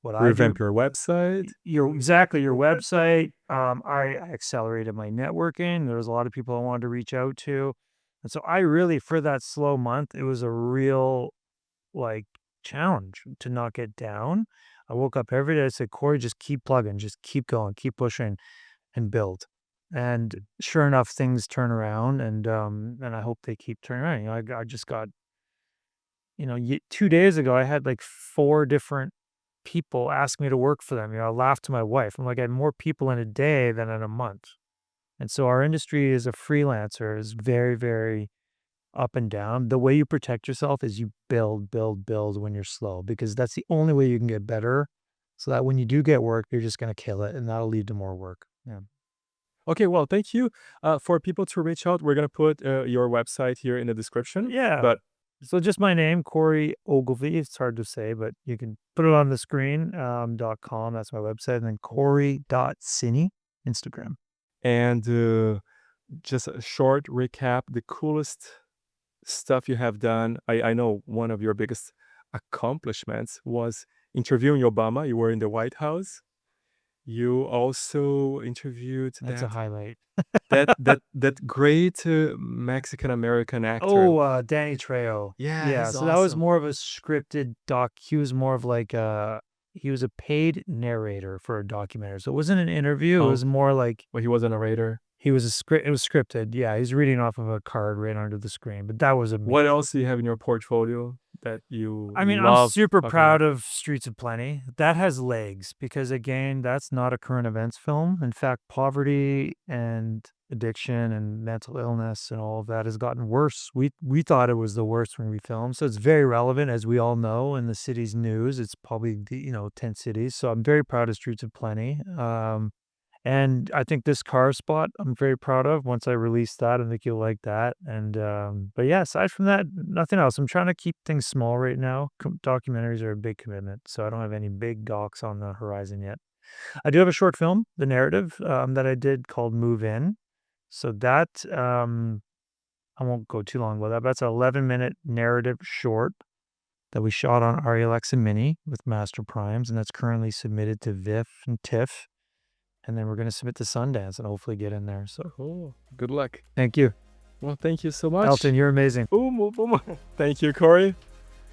What I do, revamp your website. your website. I accelerated my networking. There was a lot of people I wanted to reach out to. And so I really, for that slow month, it was a real like challenge to not get down. I woke up every day. I said, Corey, just keep plugging, just keep going, keep pushing and build. And sure enough, things turn around, and I hope they keep turning around. I just got, 2 days ago, I had like 4 different people ask me to work for them. I laughed to my wife. I'm like, I had more people in a day than in a month. And so our industry as a freelancer is very, very up and down. The way you protect yourself is you build, build, build when you're slow, because that's the only way you can get better. So that when you do get work, you're just going to kill it, and that'll lead to more work. Yeah. Okay, well, thank you. For people to reach out, we're gonna put your website here in the description. Yeah. But So just my name, Corey Ogilvie. It's hard to say, but you can put it on the screen. .com. That's my website. And then Corey.cine, Instagram. and just a short recap, the coolest stuff you have done. I know one of your biggest accomplishments was interviewing Obama. You were in the White House. You also interviewed That's a highlight. that great Mexican American actor. Oh, Danny Trejo. Yeah, Yeah. he's So that was awesome. more of a scripted doc. He was more of like he was a paid narrator for a documentary. So it wasn't an interview. It Oh, was more like well, he was a narrator. he was a script. It was scripted. Yeah. He's reading off of a card right under the screen, but that was amazing. What else do you have in your portfolio? that you I mean, I'm love super talking about? proud of Streets of Plenty. That has legs because again, that's not a current events film. In fact, poverty and addiction and mental illness and all of that has gotten worse. We thought it was the worst when we filmed. So it's very relevant, as we all know, in the city's news. It's probably the, 10 cities. So I'm very proud of Streets of Plenty. And I think this car spot I'm very proud of. Once I release that, I think you'll like that. And but yeah, aside from that, nothing else. I'm trying to keep things small right now. Documentaries are a big commitment, so I don't have any big docs on the horizon yet. I do have a short film, the narrative that I did called Move In. So that I won't go too long about that. But that's an 11-minute narrative short that we shot on Arri Alexa Mini with Master Primes, and that's currently submitted to VIFF and TIFF. And then we're gonna submit to Sundance and hopefully get in there, so Cool. Good luck. thank you. Well, thank you so Elton, much. you're amazing. Boom, boom, boom. Thank you, Corey.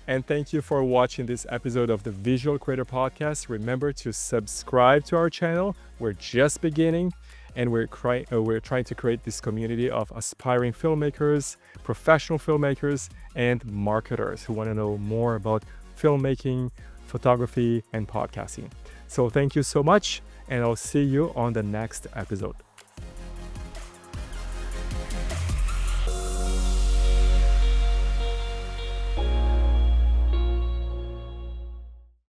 And thank you for watching this episode of the Visual Creator Podcast. Remember to subscribe to our channel. We're just beginning, and we're trying to create this community of aspiring filmmakers, professional filmmakers, and marketers who want to know more about filmmaking, photography, and podcasting. So thank you so much, and I'll see you on the next episode.